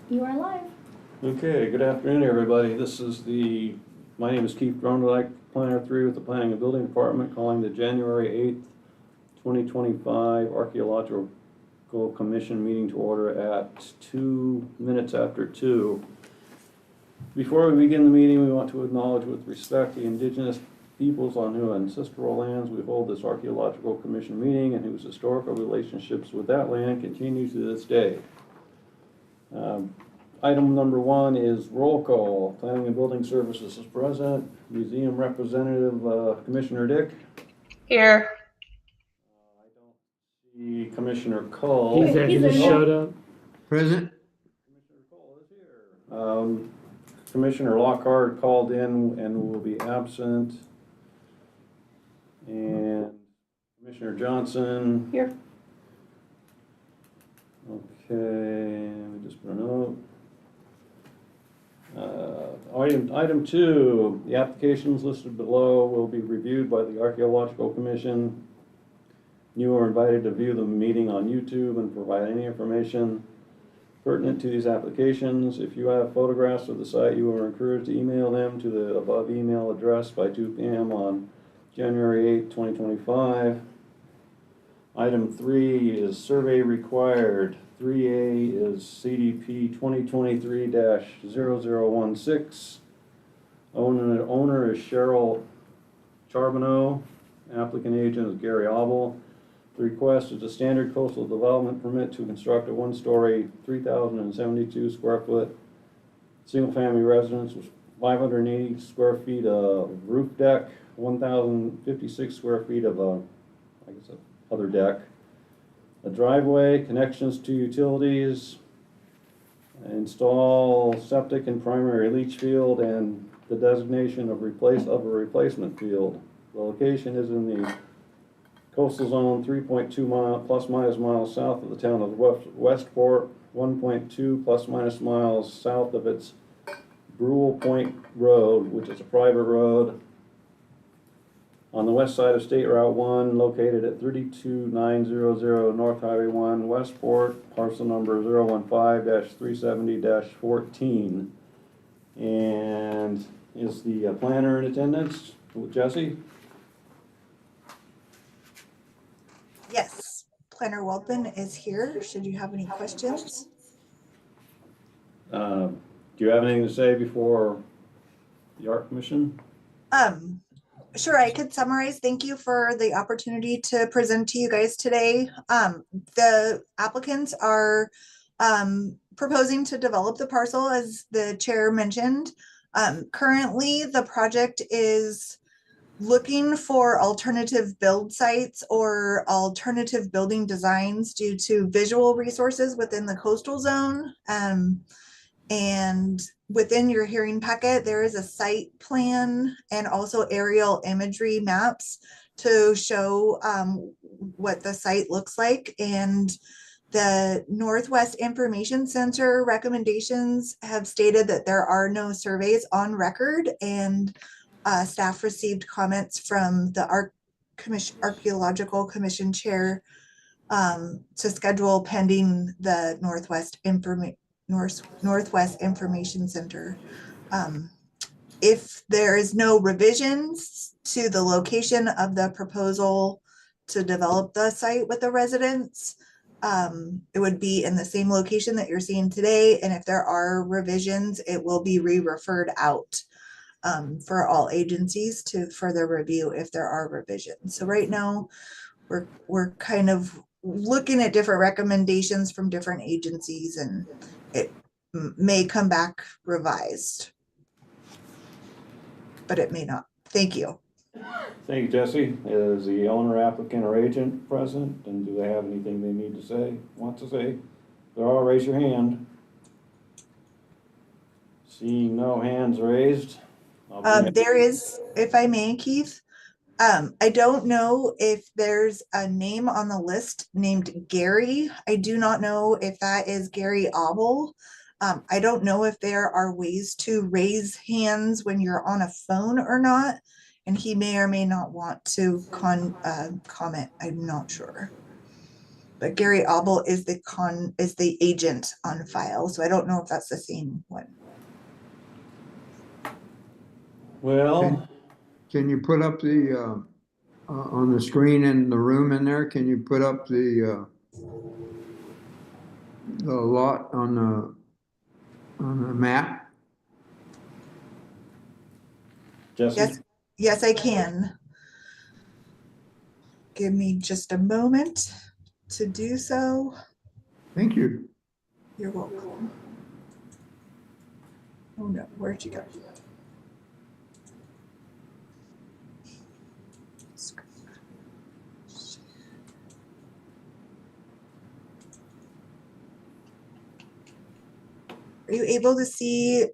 You are live. Okay, good afternoon, everybody. My name is Keith Grondike, Planner 3 with the Planning and Building Department, calling the January 8th, 2025 Archaeological Commission meeting to order at 2 minutes after 2. Before we begin the meeting, we want to acknowledge with respect the indigenous peoples on whose ancestral lands we hold this Archaeological Commission meeting and whose historical relationships with that land continue to this day. Item number 1 is roll call. Planning and Building Services is present. Museum Representative Commissioner Dick. Here. I don't see Commissioner Cole. He's there. He just showed up. Present. Commissioner Cole is here. Commissioner Lockhart called in and will be absent. And Commissioner Johnson. Here. Okay, let me just put a note. Item 2, the applications listed below will be reviewed by the Archaeological Commission. You are invited to view the meeting on YouTube and provide any information pertinent to these applications. If you have photographs of the site, you are encouraged to email them to the above email address by 2 p.m. on January 8, 2025. Item 3 is survey required. 3A is CDP 2023-0016. Owner is Cheryl Charbonneau. Applicant agent is Gary Obel. The request is a standard coastal development permit to construct a one-story, 3,072 square foot single-family residence with 580 square feet of roof deck, 1,056 square feet of other deck, a driveway, connections to utilities, install septic and primary leach field, and the designation of a replacement field. The location is in the coastal zone 3.2 plus minus miles south of the town of Westport, 1.2 plus minus miles south of its Brule Point Road, which is a private road on the west side of State Route 1, located at 32900 North Highway 1, Westport, parcel number 015-370-14. And is the planner in attendance? Jesse? Yes, Planner Welpen is here. Should you have any questions? Do you have anything to say before the Art Commission? Sure, I could summarize. Thank you for the opportunity to present to you guys today. The applicants are proposing to develop the parcel, as the chair mentioned. Currently, the project is looking for alternative build sites or alternative building designs due to visual resources within the coastal zone. And within your hearing packet, there is a site plan and also aerial imagery maps to show what the site looks like. And the Northwest Information Center recommendations have stated that there are no surveys on record, and staff received comments from the Archaeological Commission chair to schedule pending the Northwest Information Center. If there is no revisions to the location of the proposal to develop the site with the residents, it would be in the same location that you're seeing today. And if there are revisions, it will be re-referred out for all agencies to further review if there are revisions. So right now we're kind of looking at different recommendations from different agencies, and it may come back revised, but it may not. Thank you. Thank you, Jesse. Is the owner, applicant, or agent present? And do they have anything they need to say, want to say? If they're all, raise your hand. Seeing no hands raised. There is, if I may, Keith, I don't know if there's a name on the list named Gary. I do not know if that is Gary Obel. I don't know if there are ways to raise hands when you're on a phone or not, and he may or may not want to comment. I'm not sure. But Gary Abel is the agent on file, so I don't know if that's the same one. Well, Can you put up the, on the screen in the room in there, can you put up the lot on the map? Jesse? Yes, I can. Give me just a moment to do so. Thank you. You're welcome. Oh no, where'd you go? Are you able to see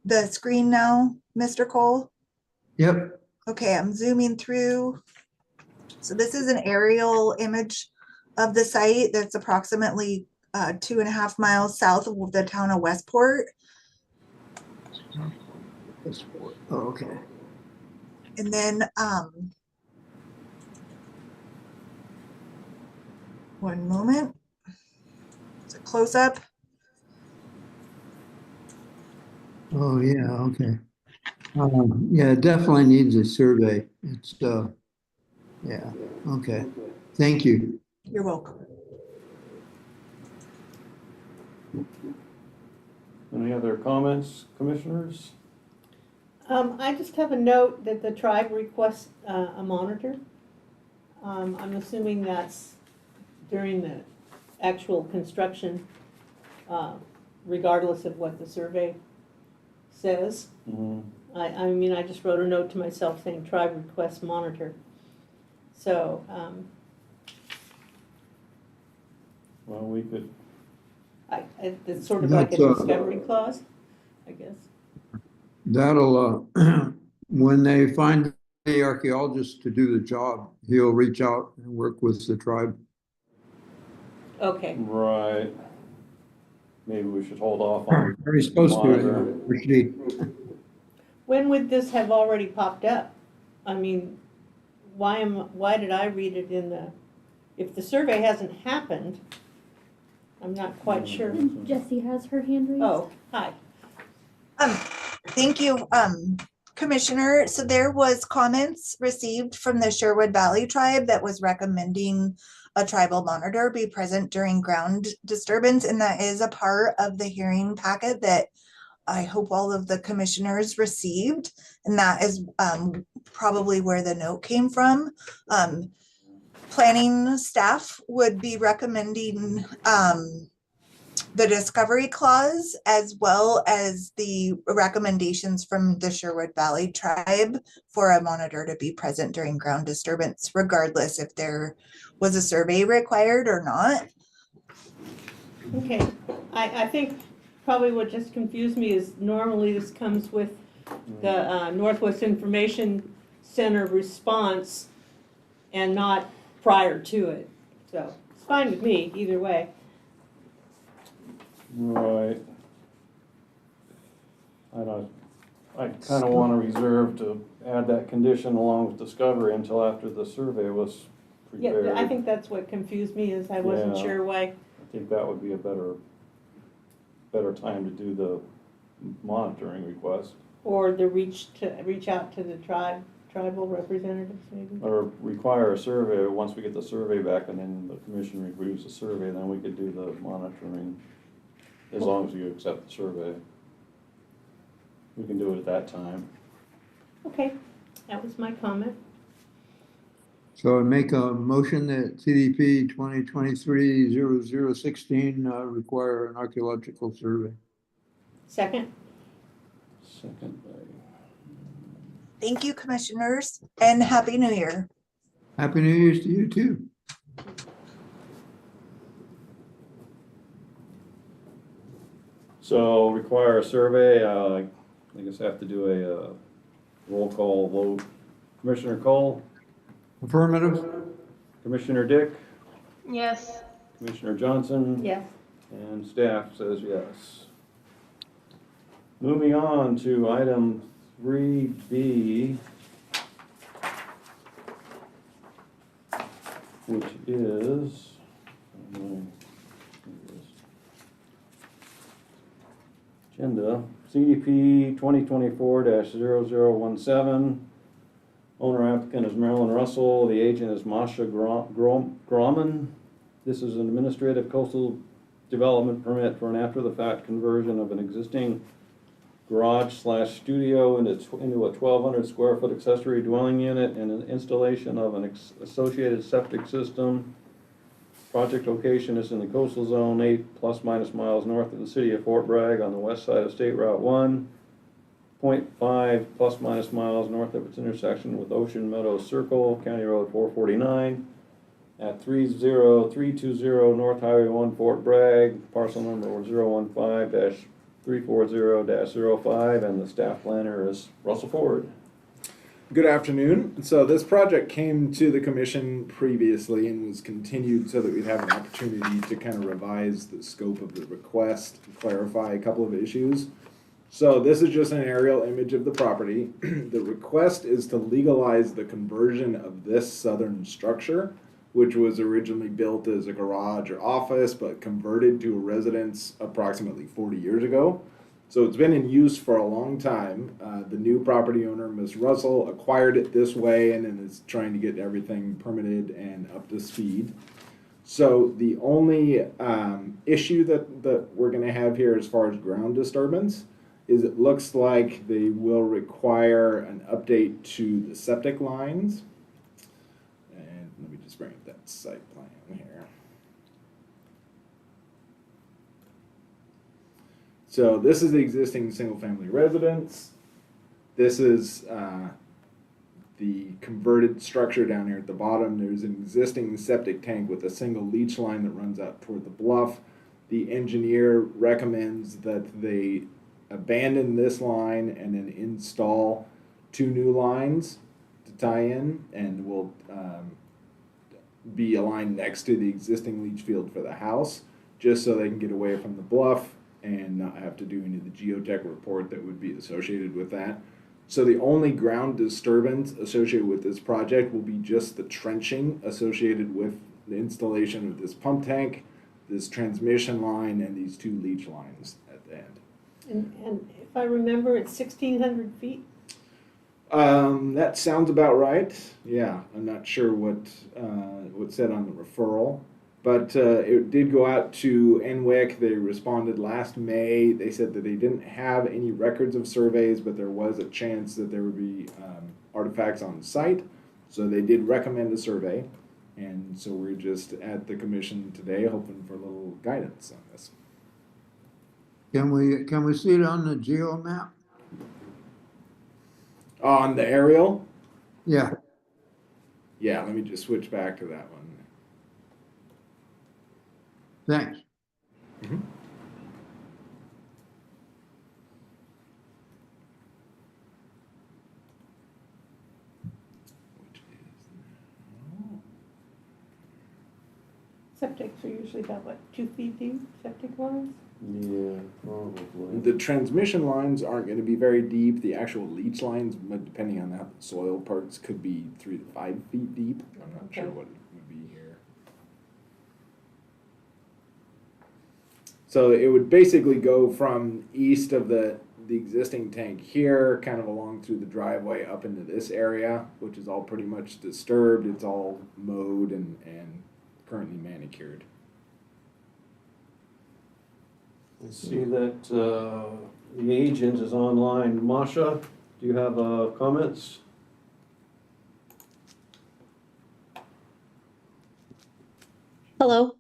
the screen now, Mr. Cole? Yep. Okay, I'm zooming through. So this is an aerial image of the site that's approximately 2.5 miles south of the town of Westport. Oh, okay. And then one moment. It's a close up. Oh, yeah, okay. Yeah, it definitely needs a survey. It's, yeah, okay. Thank you. You're welcome. Any other comments, commissioners? I just have a note that the tribe requests a monitor. I'm assuming that's during the actual construction, regardless of what the survey says. Mhm. I mean, I just wrote a note to myself saying tribe requests monitor. So, Well, we could, it's sort of like a That's, discovery clause, I guess. That'll, when they find the archaeologist to do the job, he'll reach out and work with the tribe. Okay, right. Maybe we should hold off on Are you supposed monitor. to? Or should he? when would this have already popped up? I mean, why did I read it in the, if the survey hasn't happened, I'm not quite sure. And Jessie has her hand raised. Oh, hi. Thank you, Commissioner. So there was comments received from the Sherwood Valley tribe that was recommending a tribal monitor be present during ground disturbance, and that is a part of the hearing packet that I hope all of the commissioners received, and that is probably where the note came from. Planning staff would be recommending the discovery clause as well as the recommendations from the Sherwood Valley tribe for a monitor to be present during ground disturbance, regardless if there was a survey required or not. Okay, I think probably what just confused me is normally this comes with the Northwest Information Center response and not prior to it. So it's fine with me either way. Right. I kind of want to reserve to add that condition along with discovery until after the survey was prepared. Yeah, I think that's what confused me is I wasn't Yeah. sure why. I think that would be a better time to do the monitoring request. Or the reach out to the tribal representatives maybe. Or require a survey, once we get the survey back and then the commission reviews the survey, then we could do the monitoring, as long as you accept the survey. We can do it at that time. Okay, that was my comment. So I make a motion that CDP 2023-0016 require an archaeological survey. Second. Second by, Thank you, commissioners, and Happy New Year. Happy New Year's to you too. so require a survey, I guess I have to do a roll call vote. Commissioner Cole, Affirmative? Commissioner Dick, Yes. Commissioner Johnson. Yes. And staff says yes. Moving on to item 3B, which is, Agenda, CDP 2024-0017. Owner applicant is Marilyn Russell. The agent is Masha Grauman. This is an administrative coastal development permit for an after-the-fact conversion of an existing garage/studio into a 1,200 square foot accessory dwelling unit and an installation of an associated septic system. Project location is in the coastal zone, 8 ± miles north of the city of Fort Bragg on the west side of State Route 1, 0.5 ± miles north of its intersection with Ocean Meadows Circle, County Road 449, at 30320 North Highway 1, Fort Bragg, parcel number 015-340-05, and the staff planner is Russell Ford. Good afternoon. So this project came to the commission previously and was continued so that we'd have an opportunity to kind of revise the scope of the request and clarify a couple of issues. So this is just an aerial image of the property. The request is to legalize the conversion of this southern structure, which was originally built as a garage or office, but converted to a residence approximately 40 years ago. So it's been in use for a long time. The new property owner, Ms. Russell, acquired it this way and then is trying to get everything permitted and up to speed. So the only issue that we're going to have here as far as ground disturbance is it looks like they will require an update to the septic lines. And let me just bring up that site plan here. So this is the existing single-family residence. This is the converted structure down here at the bottom. There's an existing septic tank with a single leach line that runs out toward the bluff. The engineer recommends that they abandon this line and then install 2 new lines to tie in, and will be aligned next to the existing leach field for the house, just so they can get away from the bluff and not have to do any of the geotech report that would be associated with that. So the only ground disturbance associated with this project will be just the trenching associated with the installation of this pump tank, this transmission line, and these 2 leach lines at the end. And if I remember, it's 1,600 feet? That sounds about right. Yeah, I'm not sure what's said on the referral. But it did go out to NWIC. They responded last May. They said that they didn't have any records of surveys, but there was a chance that there would be artifacts on site. So they did recommend a survey. And so we're just at the commission today hoping for a little guidance on this. Can we see it on the geo map? On the aerial? Yeah. Yeah, let me just switch back to that one. Thanks. Mm-hmm. Septics are usually about, what, 2 feet deep, septic lines? Yeah, probably. The transmission lines aren't going to be very deep. The actual leach lines, depending on the soil parts, could be 3 to 5 feet deep. I'm not sure what it would be here. So it would basically go from east of the existing tank here, kind of along through the driveway up into this area, which is all pretty much disturbed. It's all mowed and currently manicured. I see that the agent is online. Masha, do you have comments? Hello,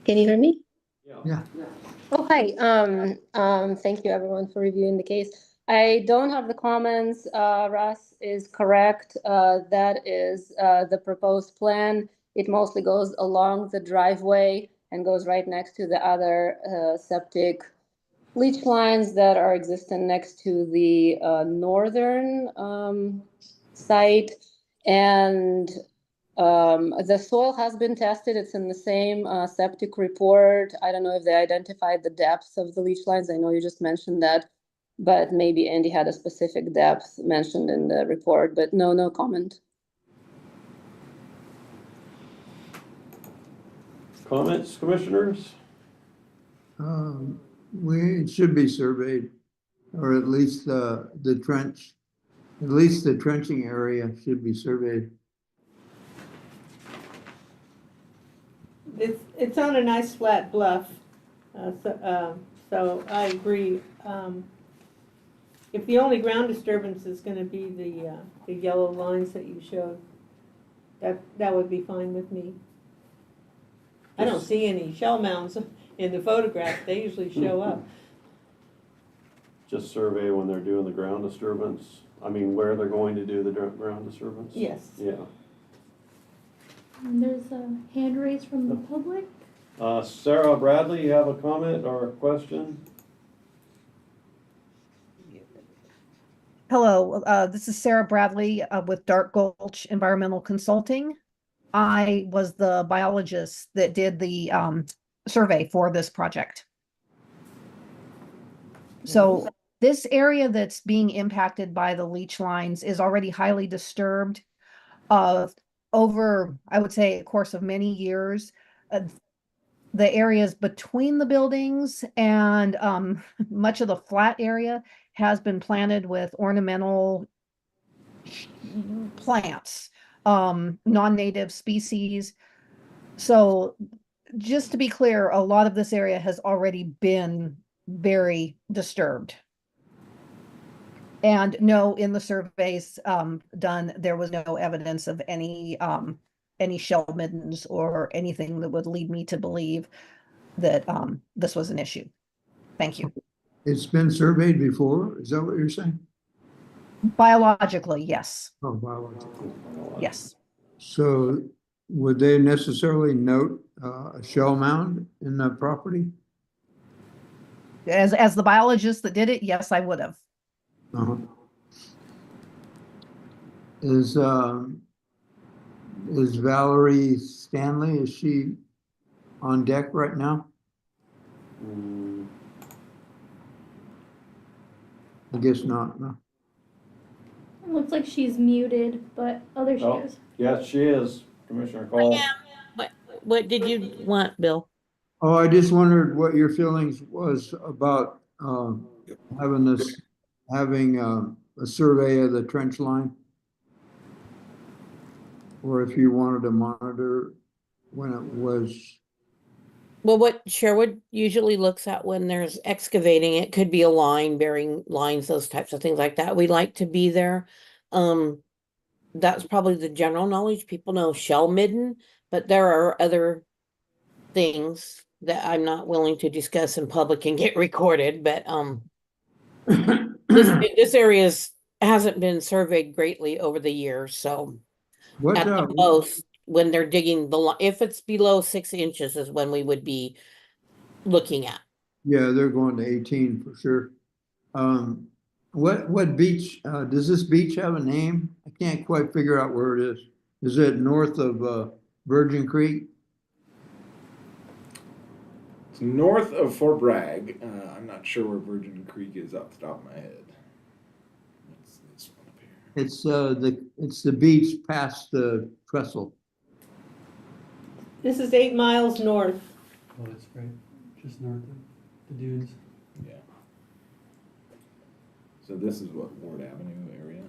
can you hear me? Yeah. Oh, hi. Thank you everyone for reviewing the case. I don't have the comments. Russ is correct. That is the proposed plan. It mostly goes along the driveway and goes right next to the other septic leach lines that are existing next to the northern site. And the soil has been tested. It's in the same septic report. I don't know if they identified the depths of the leach lines. I know you just mentioned that, but maybe Andy had a specific depth mentioned in the report, but no comment. Comments, commissioners? It should be surveyed, or at least the trench, at least the trenching area should be surveyed. It's on a nice flat bluff, so I agree. If the only ground disturbance is gonna be the yellow lines that you showed, that would be fine with me. I don't see any shell mounds in the photograph, they usually show up. Just survey when they're doing the ground disturbance, I mean, where they're going to do the ground disturbance? Yes. Yeah. And there's a hand raised from the public. Sarah Bradley, you have a comment or a question? Hello, this is Sarah Bradley with Dark Gulch Environmental Consulting. I was the biologist that did the survey for this project. So this area that's being impacted by the leach lines is already highly disturbed. Over, I would say, a course of many years, the areas between the buildings and much of the flat area has been planted with ornamental plants, non-native species. So just to be clear, a lot of this area has already been very disturbed. And no, in the surveys done, there was no evidence of any shell middens or anything that would lead me to believe that this was an issue. Thank you. It's been surveyed before, is that what you're saying? Biologically, yes. Oh, biologically. Yes. So would they necessarily note a shell mound in the property? As the biologist that did it, yes, I would have. Uh-huh. Is Valerie Stanley, is she on deck right now? I guess not, no. It looks like she's muted, but other she Oh. is. Yes, she is, Commissioner Cole. What did you want, Bill? Oh, I just wondered what your feelings was about having a survey of the trench line, or if you wanted to monitor when it was. Well, what Sherwood usually looks at when there's excavating, it could be a line, bearing lines, those types of things like that. We like to be there. That's probably the general knowledge. People know shell midden, but there are other things that I'm not willing to discuss in public and get recorded. But this area hasn't been surveyed greatly over the years, so What, at the most, when they're digging if it's below 6 inches is when we would be looking at. yeah, they're going to 18 for sure. What beach, does this beach have a name? I can't quite figure out where it is. Is it north of Virgin Creek? It's north of Fort Bragg. I'm not sure where Virgin Creek is off the top of my head. It's this one up here. It's the beach past the trestle. This is 8 miles north. Oh, that's right, just north of the dunes. Yeah. So this is what, Ward Avenue area?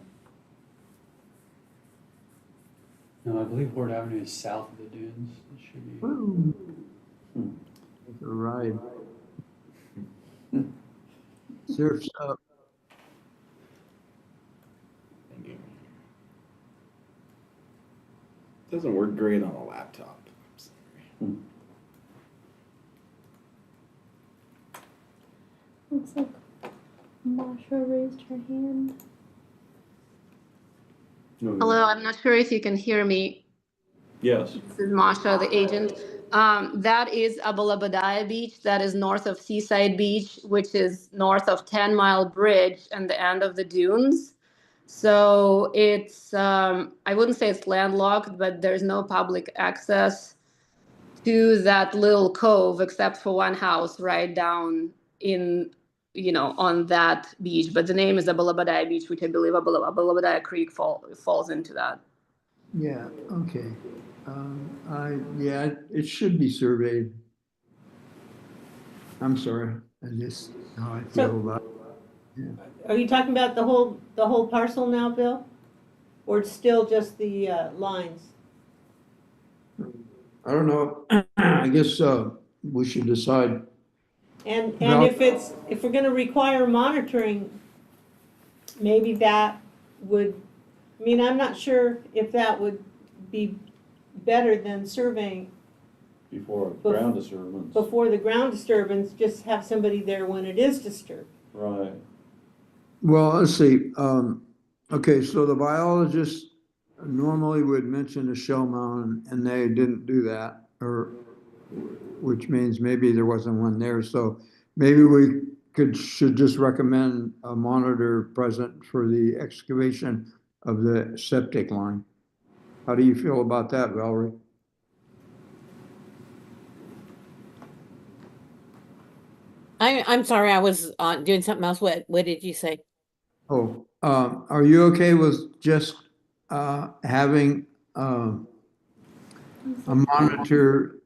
No, I believe Ward Avenue is south of the dunes. It should be. Woo. It's a ride. Surf's up. Thank you. Doesn't work great on a laptop. I'm sorry. Looks like Masha raised her hand. Hello, I'm not sure if you can hear me. Yes. This is Masha, the agent. That is Abalabadaya Beach. That is north of Seaside Beach, which is north of 10 Mile Bridge and the end of the dunes. So it's, I wouldn't say it's landlocked, but there's no public access to that little cove except for one house right down in, on that beach. But the name is Abalabadaya Beach, which I believe Abalabadaya Creek falls into that. Yeah, okay. Yeah, it should be surveyed. I'm sorry, I just, how I So- feel about. Are you talking about the whole parcel now, Bill? Or it's still just the lines? I don't know, I guess, we should decide. And Well- if we're gonna require monitoring, maybe that would, I mean, I'm not sure if that would be better than surveying Before ground disturbance. before the ground disturbance, just have somebody there when it is disturbed. Right. Well, let's see, okay, so the biologist normally would mention a shell mound and they didn't do that, or, which means maybe there wasn't one there, so maybe we should just recommend a monitor present for the excavation of the septic line. How do you feel about that, Valerie? I'm sorry, I was doing something else. What did you say? Oh, are you okay with just having a monitor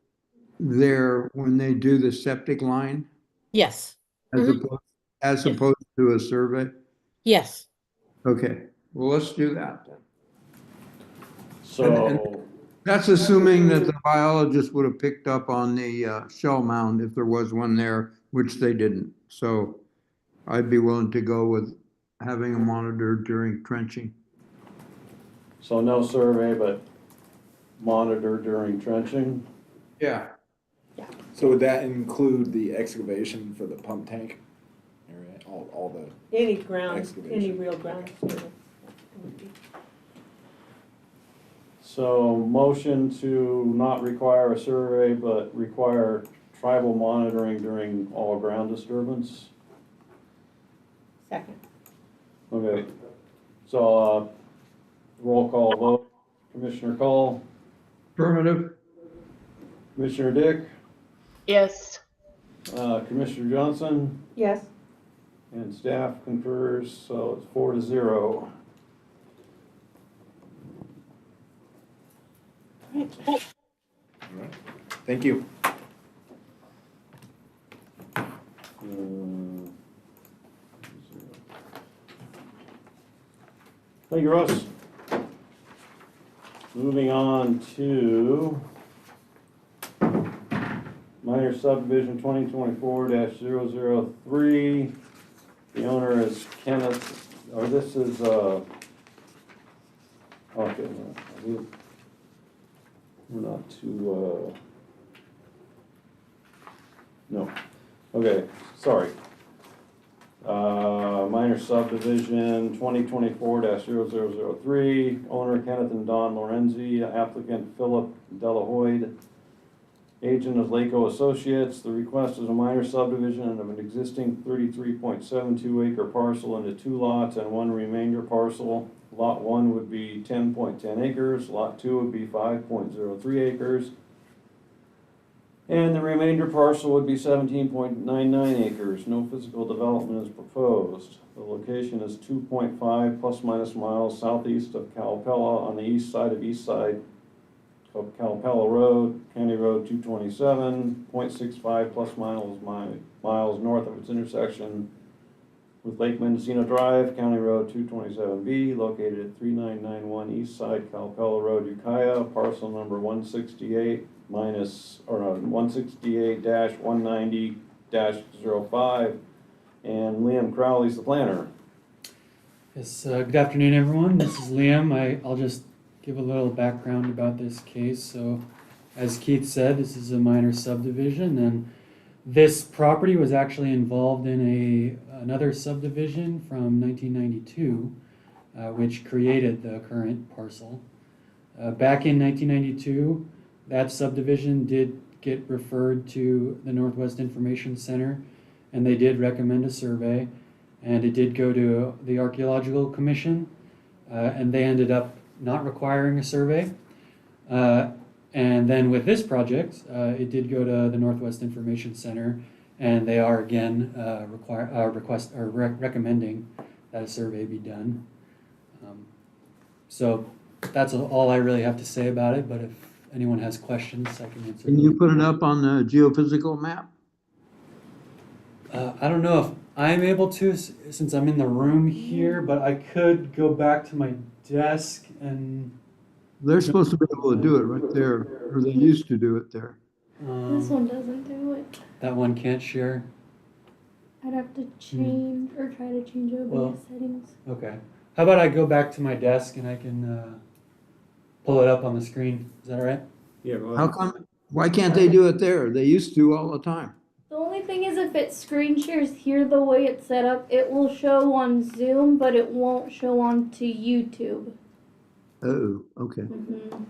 there when they do the septic line Yes, as Mhm. opposed, as Yes. opposed to a survey? yes. Okay, well, let's do that then. So, That's assuming that the biologist would have picked up on the shell mound if there was one there, which they didn't. So I'd be willing to go with having a monitor during trenching. so no survey, but monitor during trenching? Yeah. So would that include the excavation for the pump tank area, all the, Any ground, any Excavation. real ground disturbance. So motion to not require a survey, but require tribal monitoring during all ground disturbance? Second. Okay, so, roll call vote. Commissioner Cole, Affirmative? Commissioner Dick, Yes. Commissioner Johnson, Yes. and staff confers, so it's 4-0. all right, thank you. Thank you, Russ. Moving on to minor subdivision 2024-003. The owner is Kenneth, or this is, okay, we're not too, no, okay, sorry. Minor subdivision 2024-0003, owner Kenneth and Don Lorenzi, applicant Philip Delahoyd, agent of Laco Associates. The request is a minor subdivision of an existing 33.72 acre parcel into 2 lots and 1 remainder parcel. Lot 1 would be 10.10 acres, lot 2 would be 5.03 acres. And the remainder parcel would be 17.99 acres. No physical development is proposed. The location is 2.5 plus minus miles southeast of Calpella on the east side of Calpella Road, County Road 227, 0.65 plus miles north of its intersection with Lake Mendocino Drive, County Road 227B, located at 3991 East Side, Calpella Road, Ukiah, parcel number 168-190-05, and Liam Crowley's the planner. Yes, good afternoon, everyone. This is Liam. I'll just give a little background about this case. So, as Keith said, this is a minor subdivision, and this property was actually involved in another subdivision from 1992, which created the current parcel. Back in 1992, that subdivision did get referred to the Northwest Information Center, and they did recommend a survey, and it did go to the Archaeological Commission, and they ended up not requiring a survey. And then with this project, it did go to the Northwest Information Center, and they are again recommending that a survey be done. So that's all I really have to say about it. But if anyone has questions, I can answer Can you them. put it up on the geophysical map? I don't know if I'm able to since I'm in the room here, but I could go back to my desk and They're supposed to be able to do it right there, or they used to do it there. This one doesn't do it. that one can't share. I'd have to change or try to change OBS Well- settings. Okay. How about I go back to my desk and I can pull it up on the screen? Is that all right? Yeah, go How ahead. come, why can't they do it there? They used to all the time. The only thing is if it screen shares here the way it's set up, it will show on Zoom, but it won't show onto YouTube. Oh, okay. Mhm.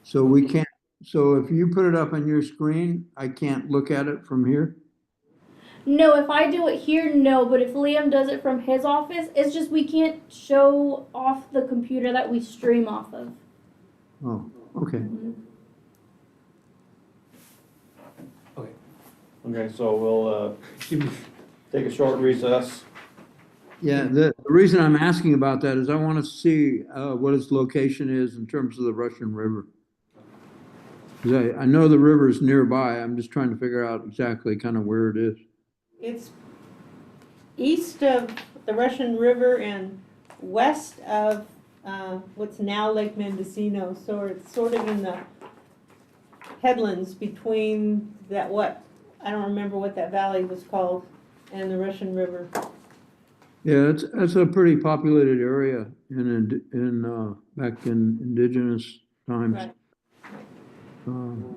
So we can't, so if you put it up on your screen, I can't look at it from here? No, if I do it here, no, but if Liam does it from his office, it's just we can't show off the computer that we stream off of. Oh, okay. Okay, so we'll take a short recess. Yeah, the reason I'm asking about that is I want to see what its location is in terms of the Russian River. 'Cause I know the river is nearby. I'm just trying to figure out exactly kind of where it is. It's east of the Russian River and west of what's now Lake Mendocino. So it's sort of in the headlands between that I don't remember what that valley was called, and the Russian River. Yeah, it's a pretty populated area back in indigenous times. Right. Um,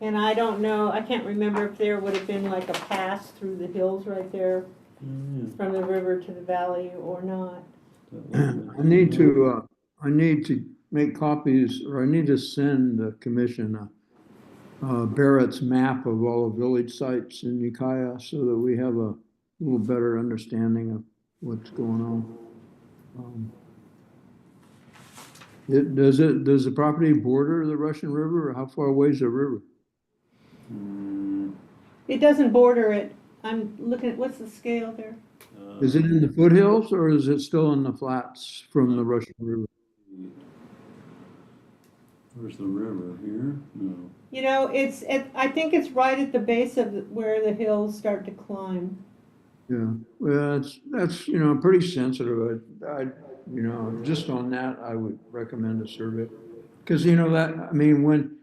And I don't know, I can't remember if there would have been like a pass through the hills right there from the river to the valley or not. I need to make copies, or I need to send the commission Barrett's map of all the village sites in Ukiah so that we have a little better understanding of what's going on. Does the property border the Russian River, or how far away is the river? It doesn't border it. I'm looking at, what's the scale there? Is it in the foothills, or is it still in the flats from the Russian River? Where's the river here? No. You know, I think it's right at the base of where the hills start to climb. Yeah, well, that's, pretty sensitive. Just on that, I would recommend a survey. Because, when,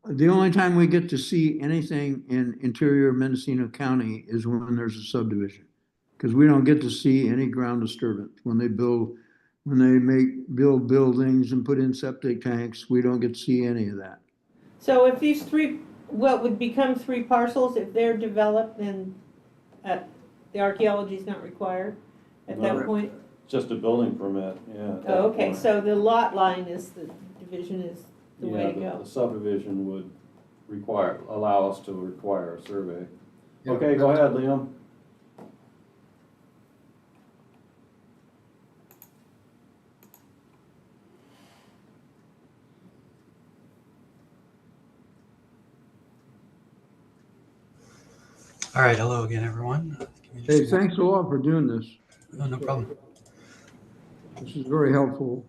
the only time we get to see anything in interior Mendocino County is when there's a subdivision. Because we don't get to see any ground disturbance. When they build buildings and put in septic tanks, we don't get to see any of that. So if these what would become 3 parcels, if they're developed, then the archaeology is not required at that Right. point? Just a building permit, yeah. at that Oh, okay, point. so the lot line is, the division is the way to Yeah, go. the subdivision would allow us to require a survey. Okay, go ahead, Liam. All right, hello again, everyone. Give me just Hey, a thanks a lot for doing this. moment. No problem. This is very helpful.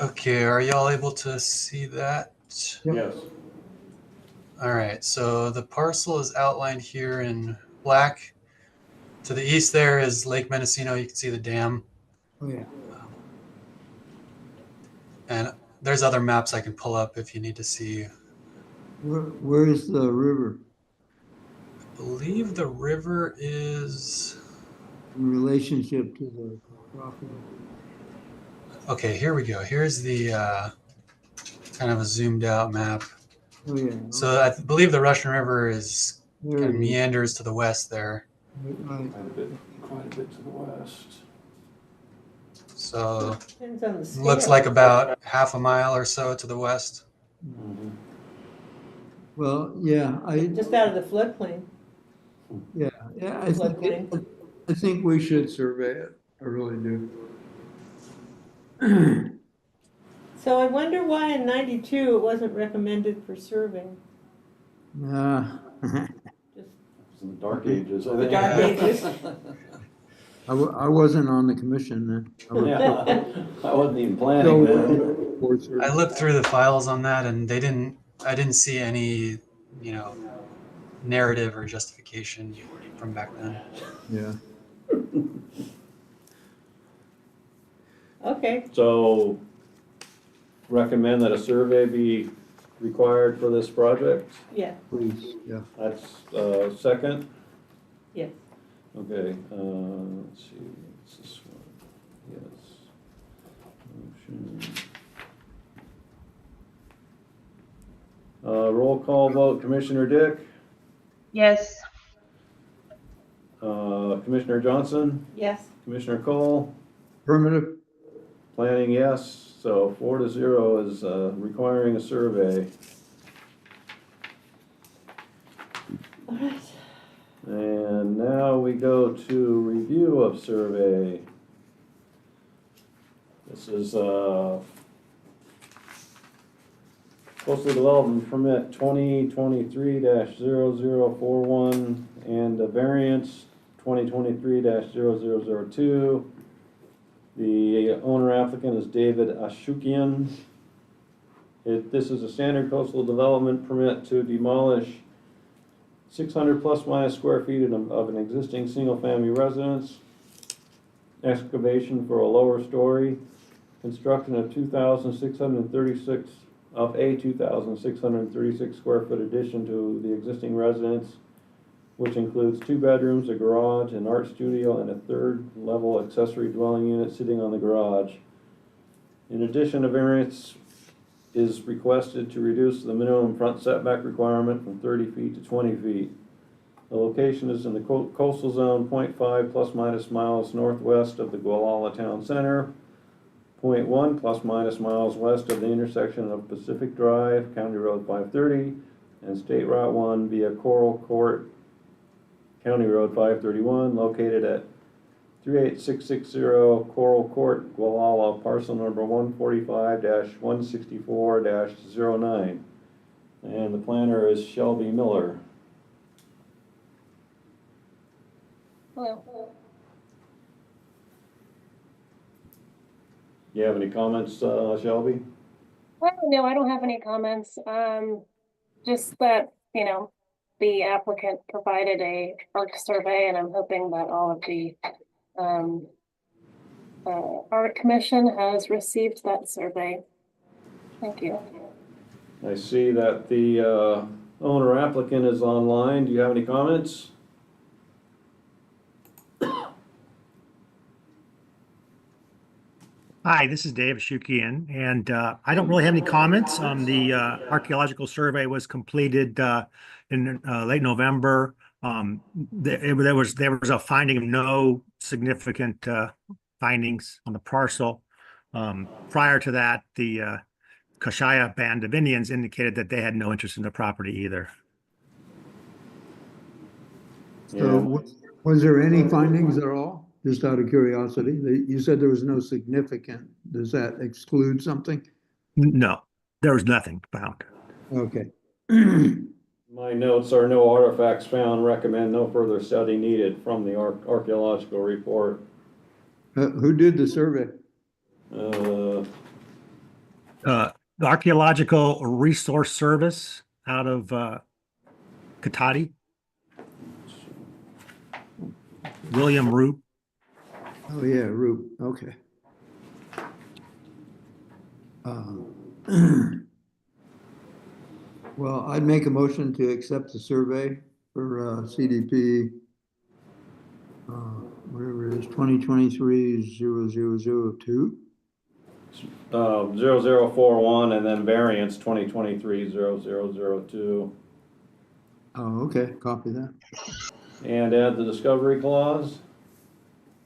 Okay, are y'all able to see that? Yep. Yes. All right, so the parcel is outlined here in black. To the east there is Lake Mendocino. You can see the dam. Oh, yeah. And there's other maps I can pull up if you need to see. Where is the river I believe the river is... in relationship to the property? Okay, here we go. Here's the kind of a zoomed out map. Oh, yeah. So I believe the Russian River is There kind of it is. meanders to the west there. Right. Quite a bit to the west. So Depends on the scale. looks like about half a mile or so to the west. Mhm. Well, yeah, Just out of the floodplain. I think we should survey it. I really do. So I wonder why in 92 it wasn't recommended for survey. Uh, Just It's in the dark ages, I the think. dark ages. I wasn't on the commission then. Yeah, I wasn't even planning that. reports are? I looked through the files on that, and I didn't see any, you know, narrative or justification from back then. Yeah. Okay, So recommend that a survey be required for this project? yeah, Please, yeah. That's, second? yes. Okay, let's see, what's this one? Yes. Motion. Roll call vote, Commissioner Dick, Yes. Commissioner Johnson, Yes, Commissioner Cole, Affirmative? planning yes, so 4-0 is, requiring a survey. all right. And now we go to review of survey. This is, coastal development permit 2023-0041 and the variance 2023-0002. The owner applicant is David Ashukian. This is a standard coastal development permit to demolish 600 plus minus square feet of an existing single-family residence, excavation for a lower story, construction of 2,636 of a 2,636 square foot addition to the existing residence, which includes 2 bedrooms, a garage, an art studio, and a 3rd level accessory dwelling unit sitting on the garage. In addition, a variance is requested to reduce the minimum front setback requirement from 30 feet to 20 feet. The location is in the coastal zone 0.5 plus minus miles northwest of the Gualala Town Center, 0.1 plus minus miles west of the intersection of Pacific Drive, County Road 530, and State Route 1 via Coral Court, County Road 531, located at 38660 Coral Court, Gualala, parcel number 145-164-09. And the planner is Shelby Miller. Hello. You have any comments, Shelby? No, I don't have any comments. Just that, you know, the applicant provided a art survey, and I'm hoping that all of the art commission has received that survey. Thank you. I see that the owner applicant is online. Do you have any comments? Hi, this is Dave Shukian, and I don't really have any comments. The archaeological survey was completed in late November. There was a finding of no significant findings on the parcel. Prior to that, the Kashaya Band of Indians indicated that they had no interest in the property either. So was there any findings at all? Just out of curiosity, you said there was no significant. Does that exclude something? No, there was nothing found. Okay. My notes are no artifacts found, recommend no further study needed from the archaeological report. Who did the survey? Uh, The Archaeological Resource Service out of Katati. William Roop. Oh, yeah, Roop, okay. Well, I'd make a motion to accept the survey for CDP, whatever it is, 2023-0002. 0041 and then variance 2023-0002. Oh, okay, copy that. And add the discovery clause.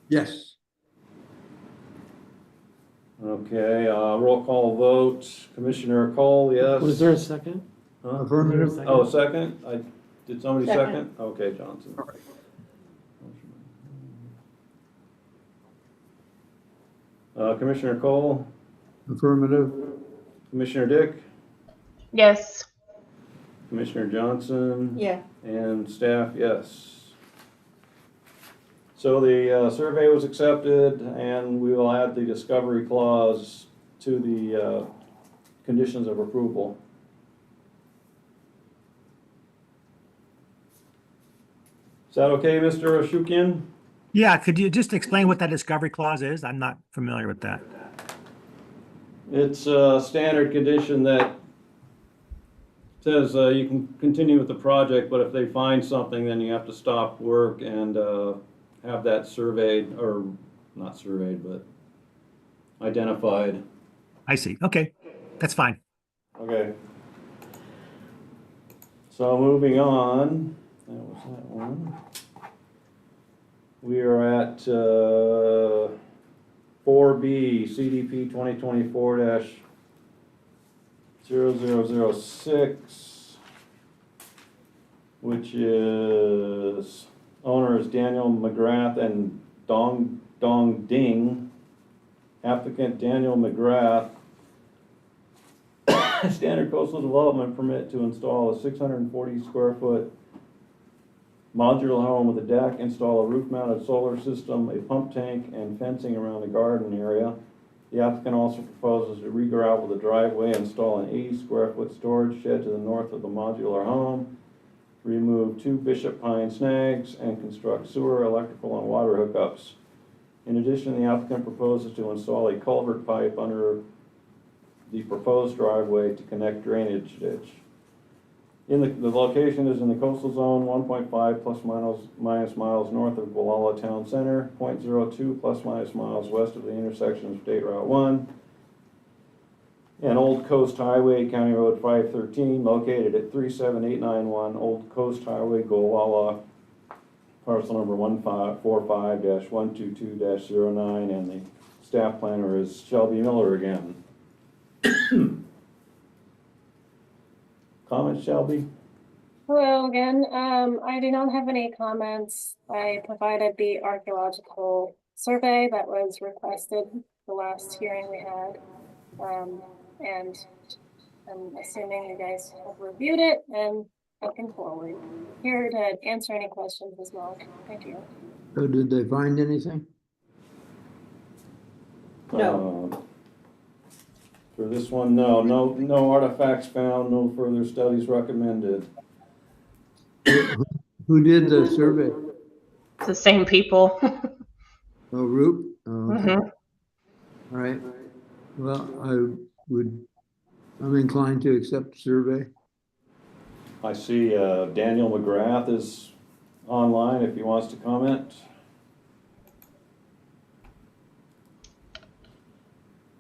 Yes. Okay, roll call vote. Commissioner Cole, yes. Was there a second? Huh? Affirmative. Oh, second? Did somebody Second. second? Okay, Johnson. Commissioner Cole, Affirmative. Commissioner Dick, Yes. Commissioner Johnson. Yeah, And staff, yes. So the survey was accepted, and we will add the discovery clause to the conditions of approval. Is that okay, Mr. Ashukian? Yeah, could you just explain what that discovery clause is? I'm not familiar with that. It's a standard condition that says you can continue with the project, but if they find something, then you have to stop work and have that surveyed, or not surveyed, but identified. I see. Okay, that's fine. Okay. So moving on, that was that one. We are at 4B, CDP 2024-0006, which is, owner is Daniel McGrath and Dong Ding. Applicant Daniel McGrath. Standard coastal development permit to install a 640 square foot modular home with a deck, install a roof mounted solar system, a pump tank, and fencing around the garden area. The applicant also proposes to re-gravel the driveway, install an 80 square foot storage shed to the north of the modular home, remove 2 Bishop Pine snags, and construct sewer, electrical, and water hookups. In addition, the applicant proposes to install a culvert pipe under the proposed driveway to connect drainage ditch. The location is in the coastal zone, 1.5 plus minus miles north of Gualala Town Center, 0.02 plus minus miles west of the intersection of State Route 1, and Old Coast Highway, County Road 513, located at 37891 Old Coast Highway, Gualala, parcel number 1545-122-09, and the staff planner is Shelby Miller again. Comments, Shelby? Hello again. I do not have any comments. I provided the archaeological survey that was requested the last hearing we had. And I'm assuming you guys have reviewed it and looking forward. Here to answer any questions as well. Thank you. So did they find anything? No. For this one, no artifacts found, no further studies recommended. Who did the survey? It's the same people. Oh, Roop? Oh, okay. Mhm. All right. Well, I'm inclined to accept the survey. I see Daniel McGrath is online if he wants to comment.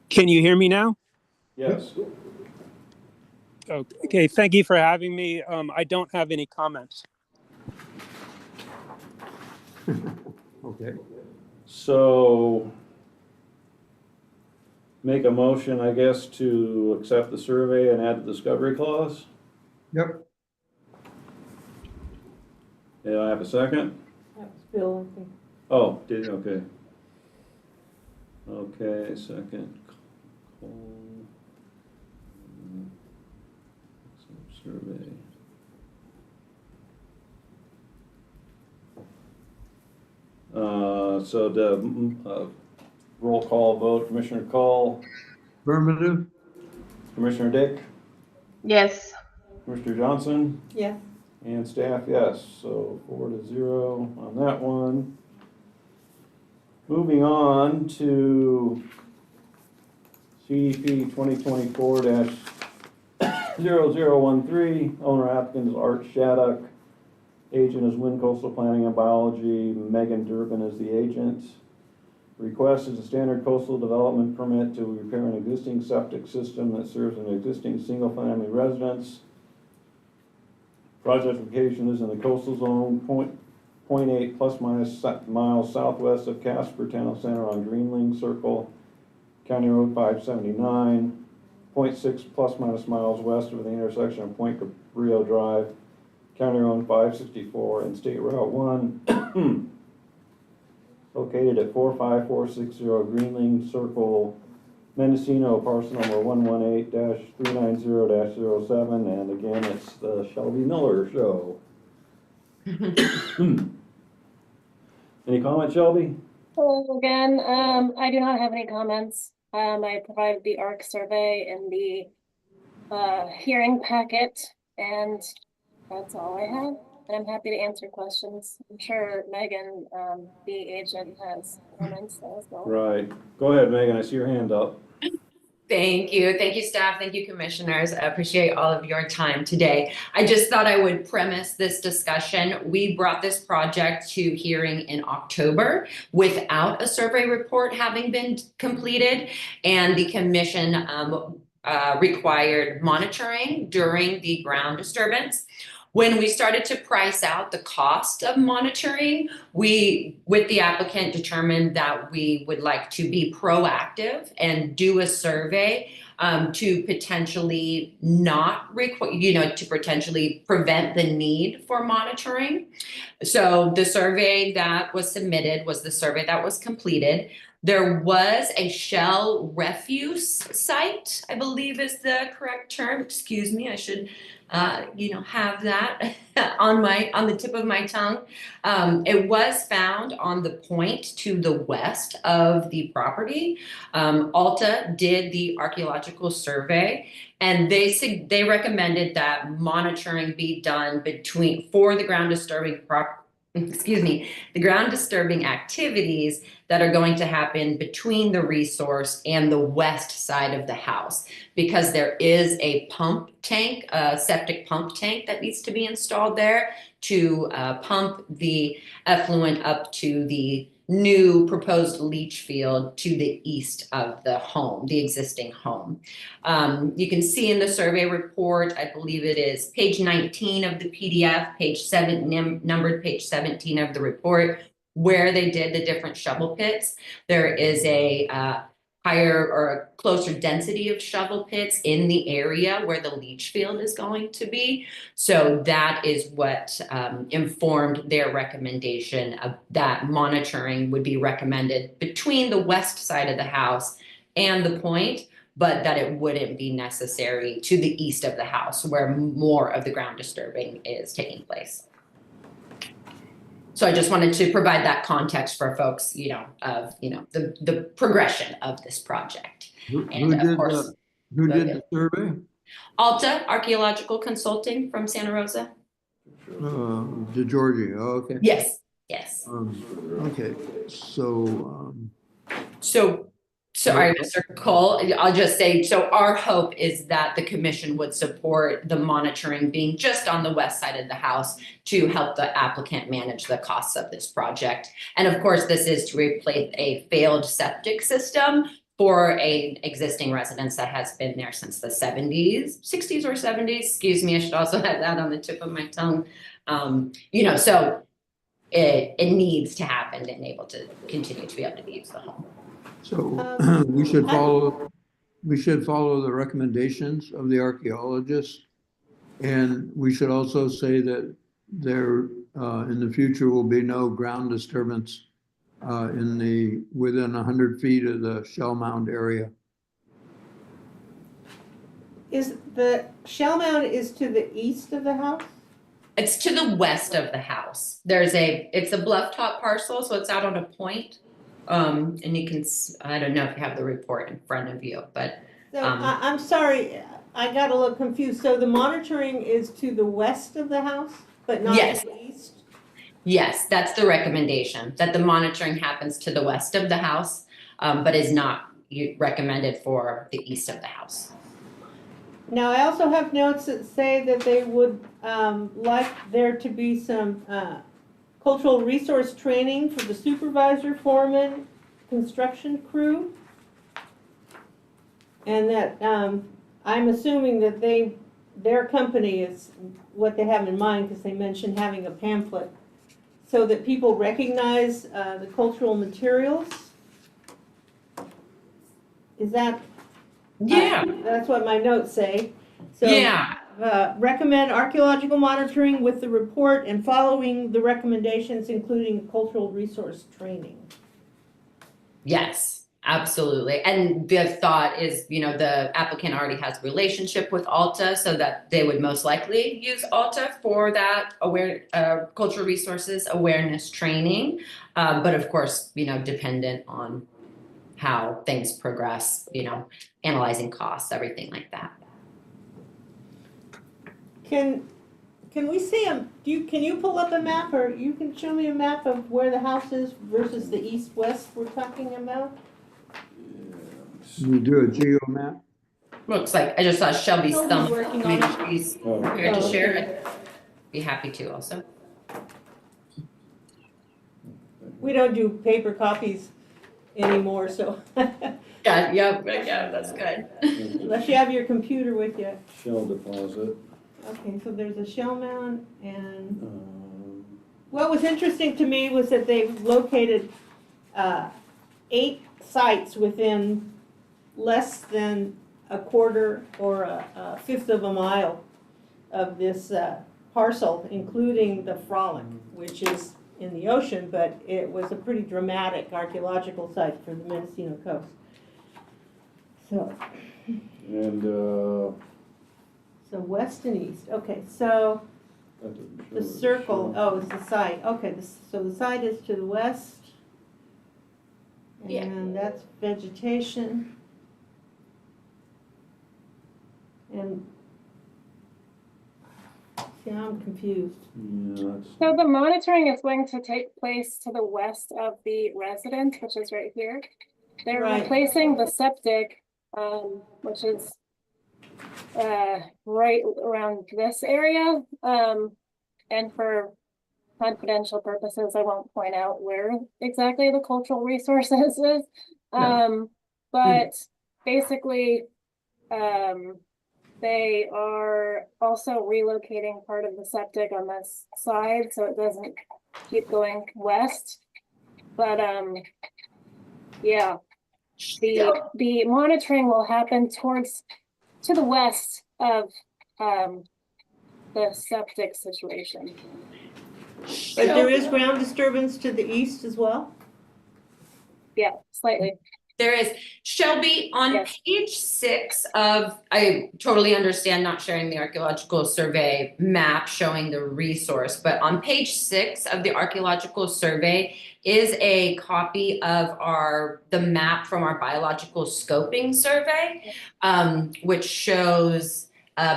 Can you hear me now? Yes. Okay, thank you for having me. I don't have any comments. Okay. So make a motion, I guess, to accept the survey and add the discovery clause. Yep. Yeah, I have a second. That was Bill, I think. Oh, did you? Okay. Okay, second. Survey. So the roll call vote, Commissioner Call, Affirmative? Commissioner Dick, Yes. Commissioner Johnson, Yeah. and staff, yes. So 4-0 on that one. Moving on to CDP 2024-0013, owner applicant is Art Shattuck, agent is Wind Coastal Planning and Biology, Megan Durbin is the agent. Request is a standard coastal development permit to repair an existing septic system that serves an existing single-family residence. Project location is in the coastal zone, 0.8 plus minus miles southwest of Casper Town Center on Greenling Circle, County Road 579, 0.6 plus minus miles west of the intersection of Point Cabrillo Drive, County Road 564, and State Route 1, located at 45460 Greenling Circle, Mendocino, parcel number 118-390-07, and again, it's the Shelby Miller Show. Any comment, Shelby? Hello again. I do not have any comments. I provided the ARC survey and the hearing packet, and that's all I have. And I'm happy to answer questions. I'm sure Megan, the agent, has comments as well. Right. Go ahead, Megan. I see your hand up. Thank you. Thank you, staff. Thank you, commissioners. I appreciate all of your time today. I just thought I would premise this discussion. We brought this project to hearing in October without a survey report having been completed, and the commission required monitoring during the ground disturbance. When we started to price out the cost of monitoring, we, with the applicant, determined that we would like to be proactive and do a survey to potentially not require, to potentially prevent the need for monitoring. So the survey that was submitted was the survey that was completed. There was a shell refuse site, I believe is the correct term. Excuse me, I should have that on the tip of my tongue. It was found on the point to the west of the property. Alta did the archaeological survey, and they recommended that monitoring be done for the ground disturbing the ground disturbing activities that are going to happen between the resource and the west side of the house, because there is a pump tank, a septic pump tank that needs to be installed there to pump the effluent up to the new proposed leach field to the east of the home, the existing home. You can see in the survey report, I believe it is page 19 of the PDF, numbered page 17 of the report, where they did the different shovel pits. There is a higher or a closer density of shovel pits in the area where the leach field is going to be. So that is what informed their recommendation of that monitoring would be recommended between the west side of the house and the point, but that it wouldn't be necessary to the east of the house where more of the ground disturbing is taking place. So I just wanted to provide that context for folks, of the progression of this project. Who did the survey? Alta Archaeological Consulting from Santa Rosa. DeGiorgi. Oh, okay. Yes. Okay. So. Sorry, Mr. Cole, I'll just say, so our hope is that the commission would support the monitoring being just on the west side of the house to help the applicant manage the costs of this project. And of course, this is to replace a failed septic system for an existing residence that has been there since the 60s or 70s. Excuse me, I should also have that on the tip of my tongue. So it needs to happen and able to continue to be able to use the home. So we should follow the recommendations of the archaeologists, and we should also say that there in the future will be no ground disturbance within 100 feet of the shell mound area. Is the shell mound is to the east of the house? It's to the west of the house. It's a bluff top parcel, so it's out on a point. And you can, I don't know if you have the report in front of you, but. So I'm sorry, I got a little confused. So the monitoring is to the west of the house, but not to the east? Yes, that's the recommendation, that the monitoring happens to the west of the house, but is not recommended for the east of the house. Now, I also have notes that say that they would like there to be some cultural resource training for the supervisor, foreman, construction crew. And that I'm assuming that their company is what they have in mind, because they mentioned having a pamphlet so that people recognize the cultural materials. Is that? Yeah. That's what my notes say. So, yeah. Recommend archaeological monitoring with the report and following the recommendations, including cultural resource training. Yes, absolutely. And the thought is, the applicant already has a relationship with Alta, so that they would most likely use Alta for that cultural resources awareness training. But of course, dependent on how things progress, analyzing costs, everything like that. Can we see can you pull up a map, or you can show me a map of where the house is versus the east-west we're talking about? You do a geo map? Looks like, I just saw Shelby's Shelby's thumb, working on maybe it. she's Oh. prepared to Oh, share okay. it. Be happy to also. We don't do paper copies anymore, so Yeah, that's good. unless you have your computer with you. Shell deposit. Okay, so there's a shell mound, and Um, what was interesting to me was that they've located 8 sites within less than a quarter or a fifth of a mile of this parcel, including the Frolic, which is in the ocean, but it was a pretty dramatic archaeological site for the Mendocino coast. So, And so west and east. Okay, so that doesn't show the it. circle, oh, is the site. Okay, so the site is to the west. Yeah. And that's vegetation. And, see, I'm confused. Yeah, that's, So the monitoring is going to take place to the west of the residence, which is right here. They're Right. replacing the septic, which is right around this area. And for confidential purposes, I won't point out where exactly the cultural resources is. But basically, they are also relocating part of the septic on this side so it doesn't keep going west. But yeah, the monitoring will happen to the west of the septic situation. But there is ground disturbance to the east as well? Yeah, slightly. There is. Shelby, on Yes. page 6 of, I totally understand not sharing the archaeological survey map showing the resource, but on page 6 of the archaeological survey is a copy of the map from our biological scoping survey, which shows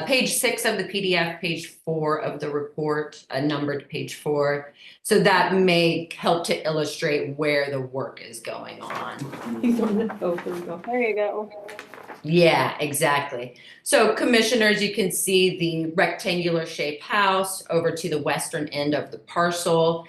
page 6 of the PDF, page 4 of the report, numbered page 4. So that may help to illustrate where the work is going on. He's on the, oh, there we go. There you go. Yeah, exactly. So commissioners, you can see the rectangular shaped house over to the western end of the parcel.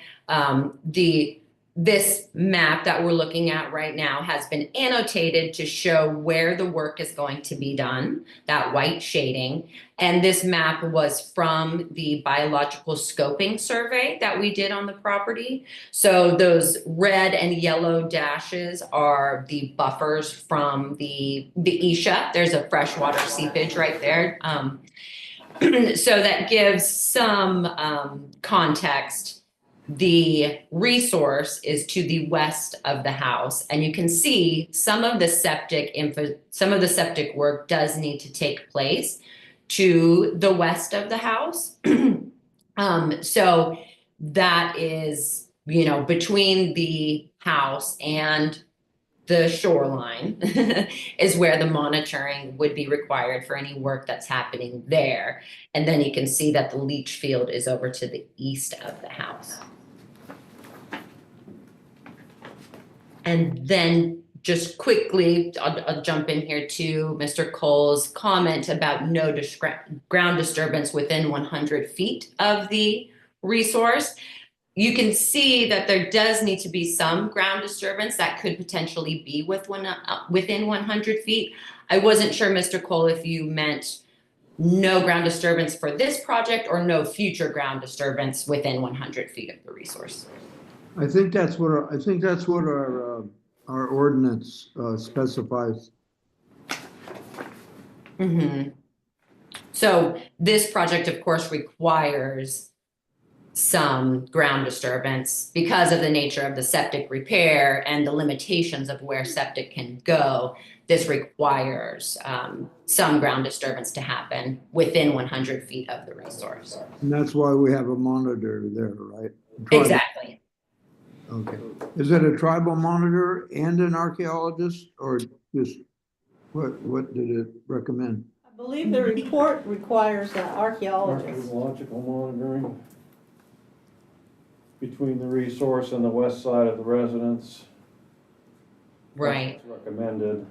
This map that we're looking at right now has been annotated to show where the work is going to be done, that white shading. And this map was from the biological scoping survey that we did on the property. So those red and yellow dashes are the buffers from the Isha. There's a freshwater seepage right there. So that gives some context. The resource is to the west of the house, and you can see some of the septic work does need to take place to the west of the house. So that is, between the house and the shoreline is where the monitoring would be required for any work that's happening there. And then you can see that the leach field is over to the east of the house. And then just quickly, I'll jump in here to Mr. Cole's comment about no ground disturbance within 100 feet of the resource. You can see that there does need to be some ground disturbance that could potentially be within 100 feet. I wasn't sure, Mr. Cole, if you meant no ground disturbance for this project or no future ground disturbance within 100 feet of the resource. I think that's what our ordinance specifies. Mm-hmm. So this project, of course, requires some ground disturbance because of the nature of the septic repair and the limitations of where septic can go. This requires some ground disturbance to happen within 100 feet of the resource. And that's why we have a monitor there, right? Exactly. Okay. Is it a tribal monitor and an archaeologist, or just what did it recommend? I believe the report requires an archaeologist. Archaeological monitoring between the resource and the west side of the residence. Right. That's recommended.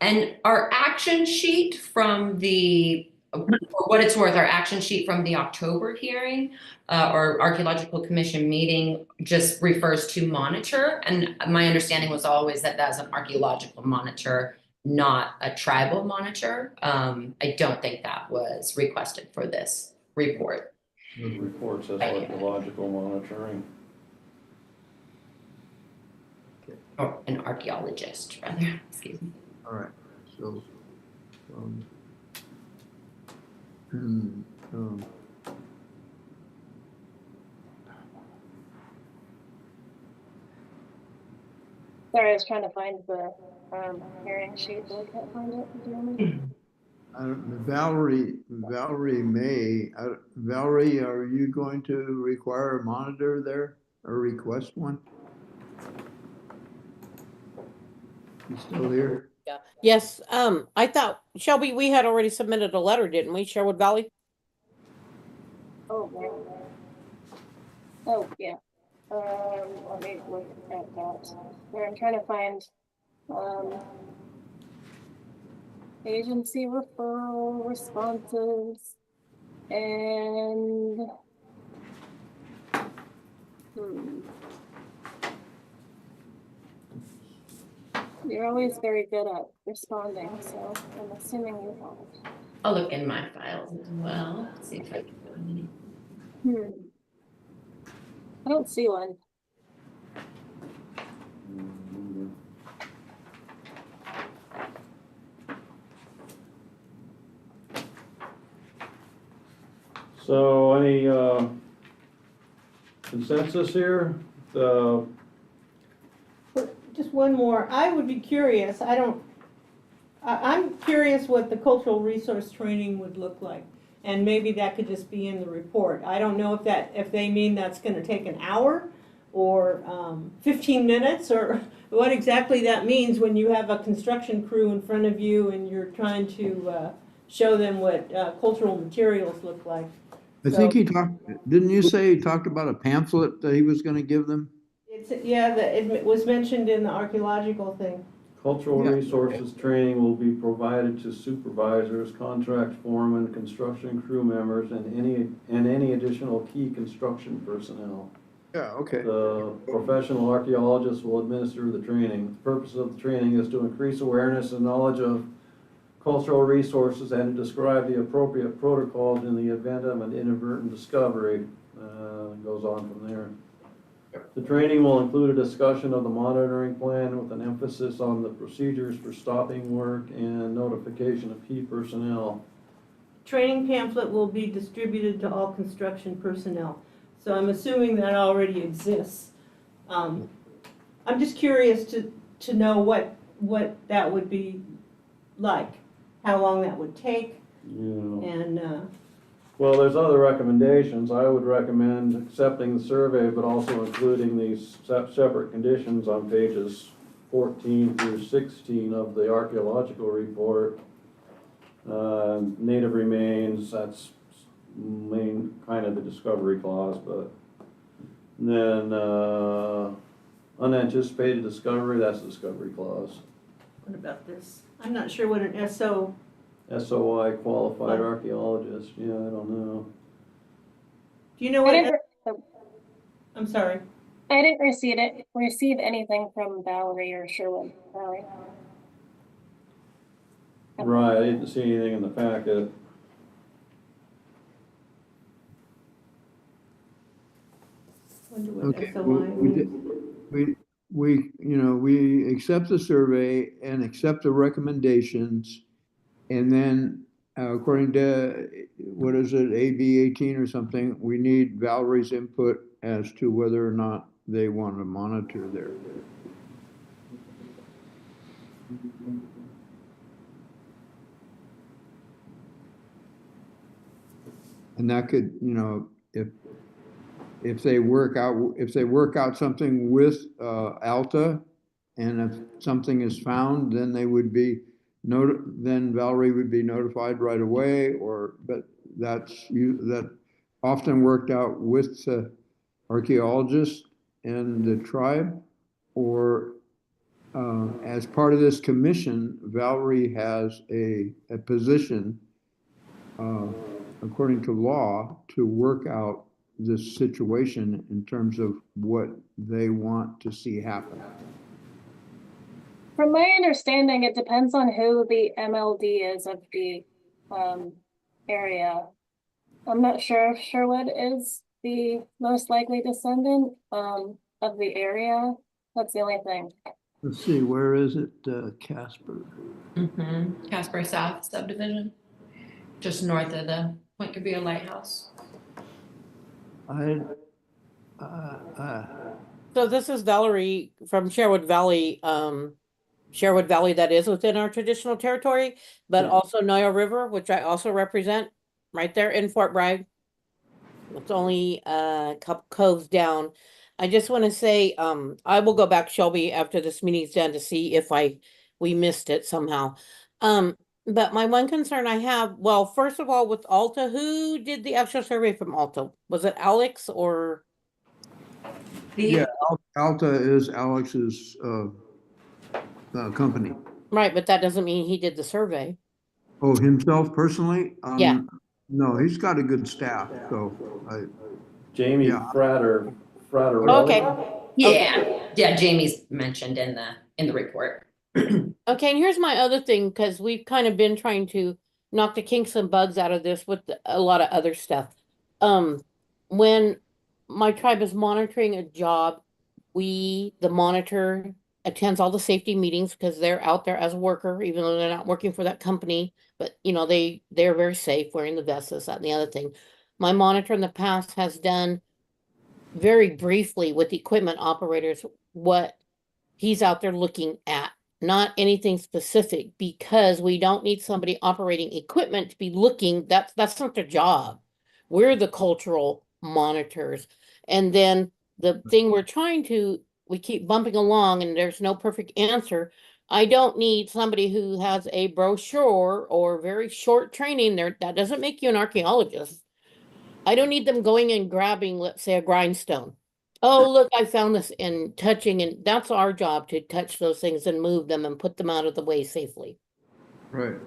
And our action sheet from the, for what it's worth, our action sheet from the October hearing or Archaeological Commission meeting just refers to monitor. And my understanding was always that that's an archaeological monitor, not a tribal monitor. I don't think that was requested for this report. The report says archaeological monitoring. Or an archaeologist, rather, excuse me. All right, so, Sorry, I was trying to find the hearing sheet, but I can't find it. Do you want me? Valerie May, Valerie, are you going to require a monitor there or request one? You still here? Yeah. Yes, I thought, Shelby, we had already submitted a letter, didn't we, Sherwood Valley? Oh, man. Oh, yeah. Let me look at that. Where I'm trying to find agency referral responses and you're always very good at responding, so I'm assuming you have. I'll look in my files as well, see if I can find any. I don't see one. So any consensus here? Just one more. I would be curious. I'm curious what the cultural resource training would look like. And maybe that could just be in the report. I don't know if they mean that's gonna take an hour or 15 minutes or what exactly that means when you have a construction crew in front of you and you're trying to show them what cultural materials look like. I think he talked, didn't you say he talked about a pamphlet that he was gonna give them? It was mentioned in the archaeological thing. Cultural resources training will be provided to supervisors, contract foremen, construction crew members, and any additional key construction personnel. Yeah, okay. The professional archaeologists will administer the training. The purpose of the training is to increase awareness and knowledge of cultural resources and to describe the appropriate protocols in the event of an inadvertent discovery. It goes on from there. The training will include a discussion of the monitoring plan with an emphasis on the procedures for stopping work and notification of key personnel. Training pamphlet will be distributed to all construction personnel. So I'm assuming that already exists. I'm just curious to know what that would be like, how long that would take, and well, there's other recommendations. I would recommend accepting the survey, but also including these separate conditions on pages 14 through 16 of the archaeological report. Native remains, that's main kind of the discovery clause, but then unanticipated discovery, that's the discovery clause. what about this? I'm not sure what an SOI, qualified archaeologist, yeah, I don't know. Do you know what? I'm sorry. I didn't receive anything from Valerie or Sherwood Valley. Right, I didn't see anything in the packet. Wonder what Okay, SOI means. we accept the survey and accept the recommendations. And then according to, what is it, AB 18 or something, we need Valerie's input as to whether or not they want to monitor there. And that could, if they work out something with Alta, and if something is found, then they would be then Valerie would be notified right away, but that often worked out with the archaeologists and the tribe, or as part of this commission, Valerie has a position, according to law, to work out this situation in terms of what they want to see happen. From my understanding, it depends on who the MLD is of the area. I'm not sure if Sherwood is the most likely descendant of the area. That's the only thing. Let's see, where is it? Casper. Casper South subdivision, just north of the Point Cabrillo Lighthouse. So this is Valerie from Sherwood Valley. Sherwood Valley, that is within our traditional territory, but also Noyo River, which I also represent, right there in Fort Bragg. It's only a couple coves down. I just want to say, I will go back, Shelby, after this meeting's done to see if we missed it somehow. But my one concern I have, well, first of all, with Alta, who did the actual survey from Alta? Was it Alex or? Yeah, Alta is Alex's company. Right, but that doesn't mean he did the survey. Oh, himself personally? Yeah. No, he's got a good staff, so Jamie Frater. Okay. Yeah, Jamie's mentioned in the report. Okay, and here's my other thing, because we've kind of been trying to knock the kinks and bugs out of this with a lot of other stuff. When my tribe is monitoring a job, the monitor attends all the safety meetings because they're out there as a worker, even though they're not working for that company. But they're very safe wearing the vests, this, that, and the other thing. My monitor in the past has done very briefly with equipment operators what he's out there looking at, not anything specific, because we don't need somebody operating equipment to be looking. That's not their job. We're the cultural monitors. And then the thing we keep bumping along and there's no perfect answer. I don't need somebody who has a brochure or very short training there. That doesn't make you an archaeologist. I don't need them going and grabbing, let's say, a grindstone. Oh, look, I found this, and touching, and that's our job, to touch those things and move them and put them out of the way safely. right.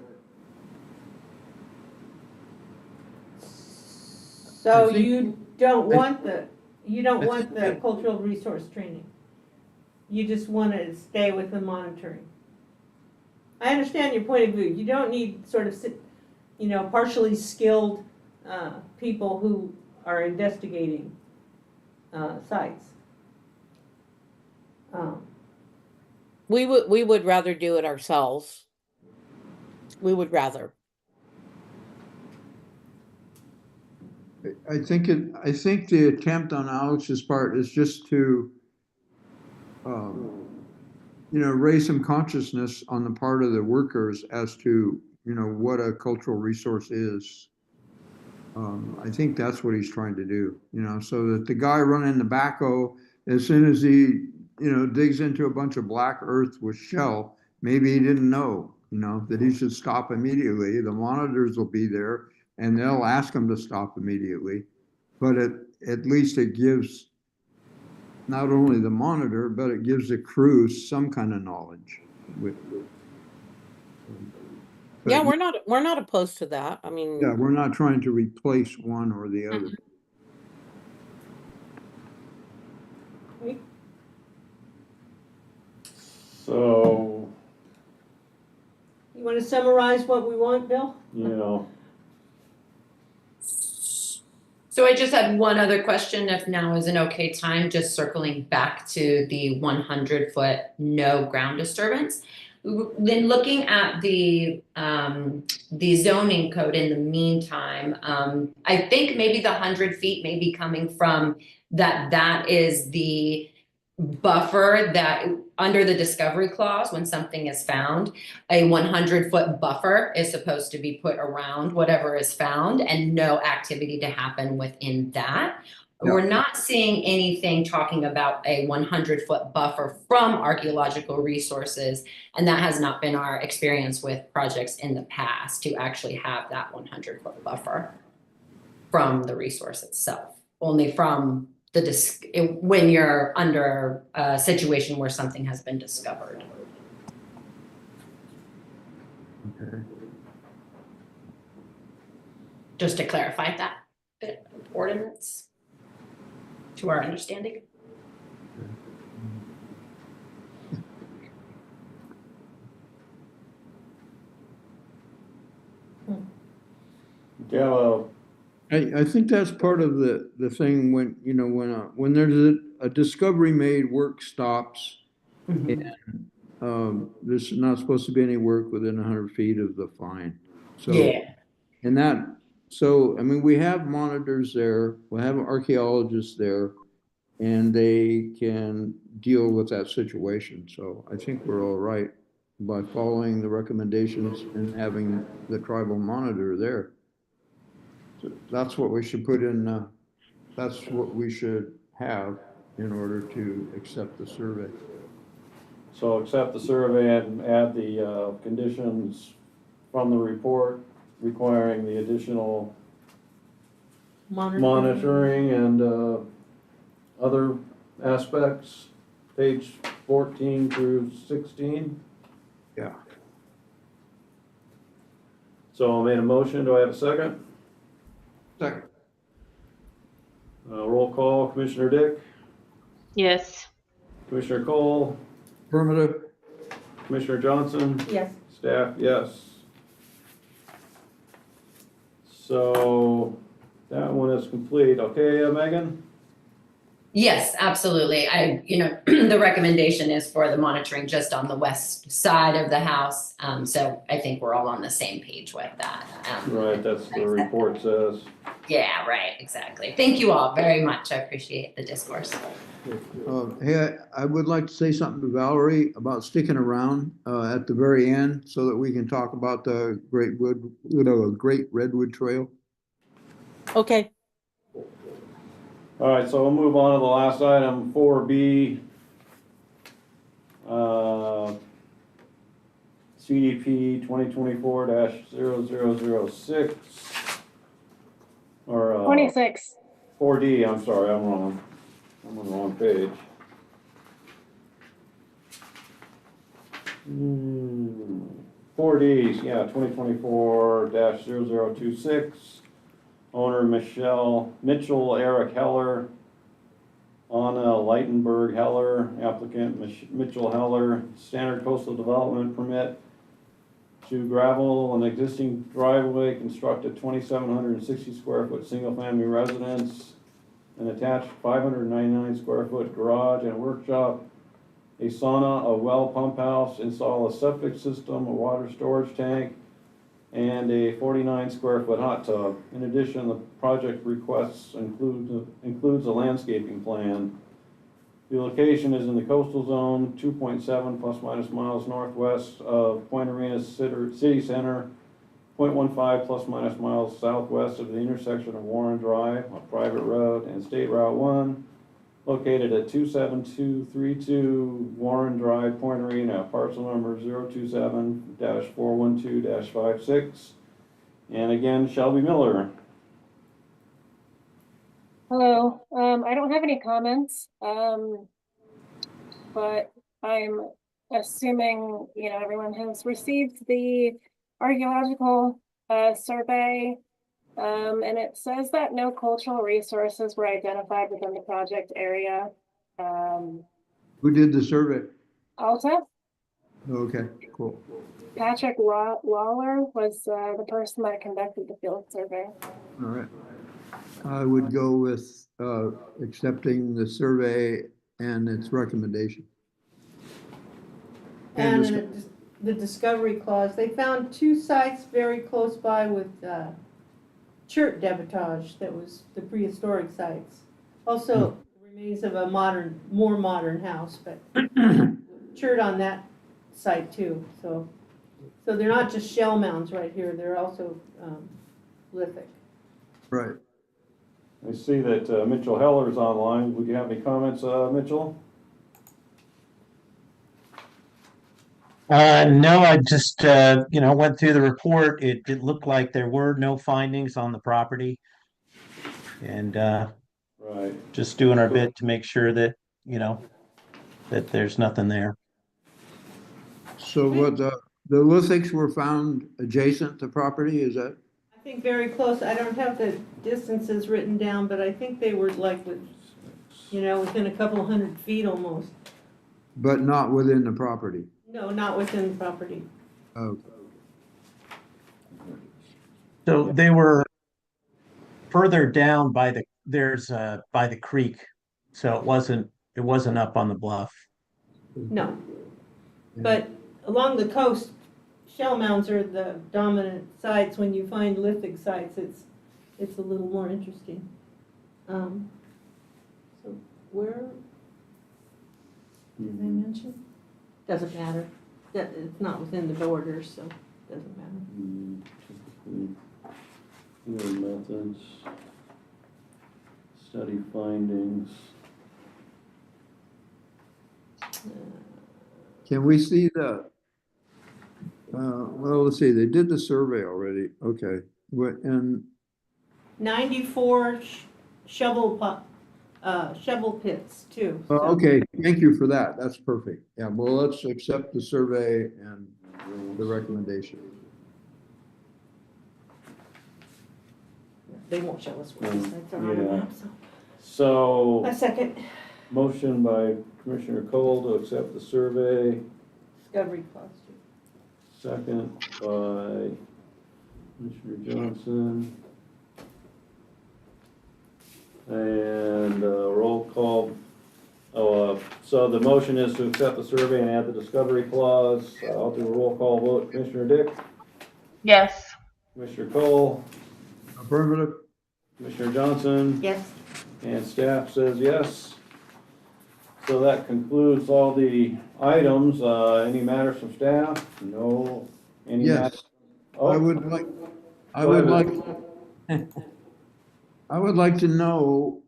So I think- you don't want the cultural resource training. You just want to stay with the monitoring. I understand your point of view. You don't need sort of, partially skilled people who are investigating sites. We would rather do it ourselves. We would rather. I think the attempt on Alex's part is just to, raise some consciousness on the part of the workers as to, what a cultural resource is. I think that's what he's trying to do, so that the guy running the backhoe, as soon as he, digs into a bunch of black earth with shell, maybe he didn't know, that he should stop immediately. The monitors will be there and they'll ask him to stop immediately. But at least it gives not only the monitor, but it gives the crew some kind of knowledge. Yeah, we're not opposed to that. I mean, Yeah, we're not trying to replace one or the other. So, You want to summarize what we want, Bill? So I just had one other question, if now is an okay time, just circling back to the 100-foot no ground disturbance. Then looking at the zoning code in the meantime, I think maybe the 100 feet may be coming from that is the buffer that under the discovery clause, when something is found, a 100-foot buffer is supposed to be put around whatever is found and no activity to happen within that. Yeah. We're not seeing anything talking about a 100-foot buffer from archaeological resources. And that has not been our experience with projects in the past, to actually have that 100-foot buffer from the resource itself. Only from the when you're under a situation where something has been discovered. Okay. Just to clarify that bit of ordinance to our understanding. Yeah, I think that's part of the thing when, you know, when there's a discovery made, work stops. And, there's not supposed to be any work within 100 feet of the find. So, Yeah. and that, so, I mean, we have monitors there, we have archaeologists there, and they can deal with that situation. So I think we're all right by following the recommendations and having the tribal monitor there. So that's what we should put in, that's what we should have in order to accept the survey. so accept the survey and add the conditions from the report requiring the additional monitoring and other aspects, page 14 through 16. Yeah. So I made a motion, do I have a second? Second. Roll call, Commissioner Dick, Yes. Commissioner Cole, Affirmative. Commissioner Johnson, Yes. staff, yes. So that one is complete. Okay, Megan? Yes, absolutely. The recommendation is for the monitoring just on the west side of the house. So I think we're all on the same page with that. Right, that's the report says. Yeah, right, exactly. Thank you all very much. I appreciate the discourse. Hey, I would like to say something to Valerie about sticking around at the very end so that we can talk about the Great Redwood Trail. Okay. All right, so we'll move on to the last item, 4B. CDP 2024-0006. Or 26. 4D, I'm sorry, I'm wrong. I'm on the wrong page. 4D, yeah, 2024-0026. Owner Mitchell Eric Heller, Anna Leitenberg Heller, applicant Mitchell Heller, standard coastal development permit to gravel an existing driveway, construct a 2,760 square foot single family residence, an attached 599 square foot garage and workshop, a sauna, a well pump house, install a septic system, a water storage tank, and a 49 square foot hot tub. In addition, the project requests includes a landscaping plan. The location is in the coastal zone, 2.7 plus minus miles northwest of Point Arena City Center, 0.15 plus minus miles southwest of the intersection of Warren Drive, a private road, and State Route 1, located at 27232 Warren Drive, Point Arena, parcel number 027-412-56. And again, Shelby Miller. Hello. I don't have any comments, but I'm assuming, everyone has received the archaeological survey. And it says that no cultural resources were identified within the project area. Who did the survey? Alta, Okay, cool. Patrick Lawler was the person that conducted the field survey. All right. I would go with accepting the survey and its recommendation. And the discovery clause, they found 2 sites very close by with chert debitage that was the prehistoric sites. Also, remains of a more modern house, but chert on that site too. So they're not just shell mounds right here, they're also lithic. Right. I see that Mitchell Heller's online. Would you have any comments, Mitchell? No, I just, went through the report. It looked like there were no findings on the property. And, Right. just doing our bit to make sure that, that there's nothing there. So what the lithics were found adjacent to property, is that? I think very close. I don't have the distances written down, but I think they were like within a couple 100 feet almost. But not within the property? No, not within the property. Oh. So they were further down by the creek. So it wasn't up on the bluff. No. But along the coast, shell mounds are the dominant sites. When you find lithic sites, it's a little more interesting. So where did they mention? Doesn't matter. It's not within the borders, so it doesn't matter. Other methods, study findings. Can we see the, well, let's see, they did the survey already, okay. And 94 shovel pits too. So. okay, thank you for that, that's perfect. Yeah, well, let's accept the survey and the recommendation. They won't show us where the sites are on the Yeah. map, so. So, A second. motion by Commissioner Cole to accept the survey, Discovery clause. second by Commissioner Johnson. And roll call. So the motion is to accept the survey and add the discovery clause. I'll do a roll call vote. Commissioner Dick? Yes. Commissioner Cole? Affirmative. Commissioner Johnson? Yes. And staff says yes. So that concludes all the items. Any matters from staff? No. Any Yes. matters? I Oh, would like, I go would ahead. like, I would like to know,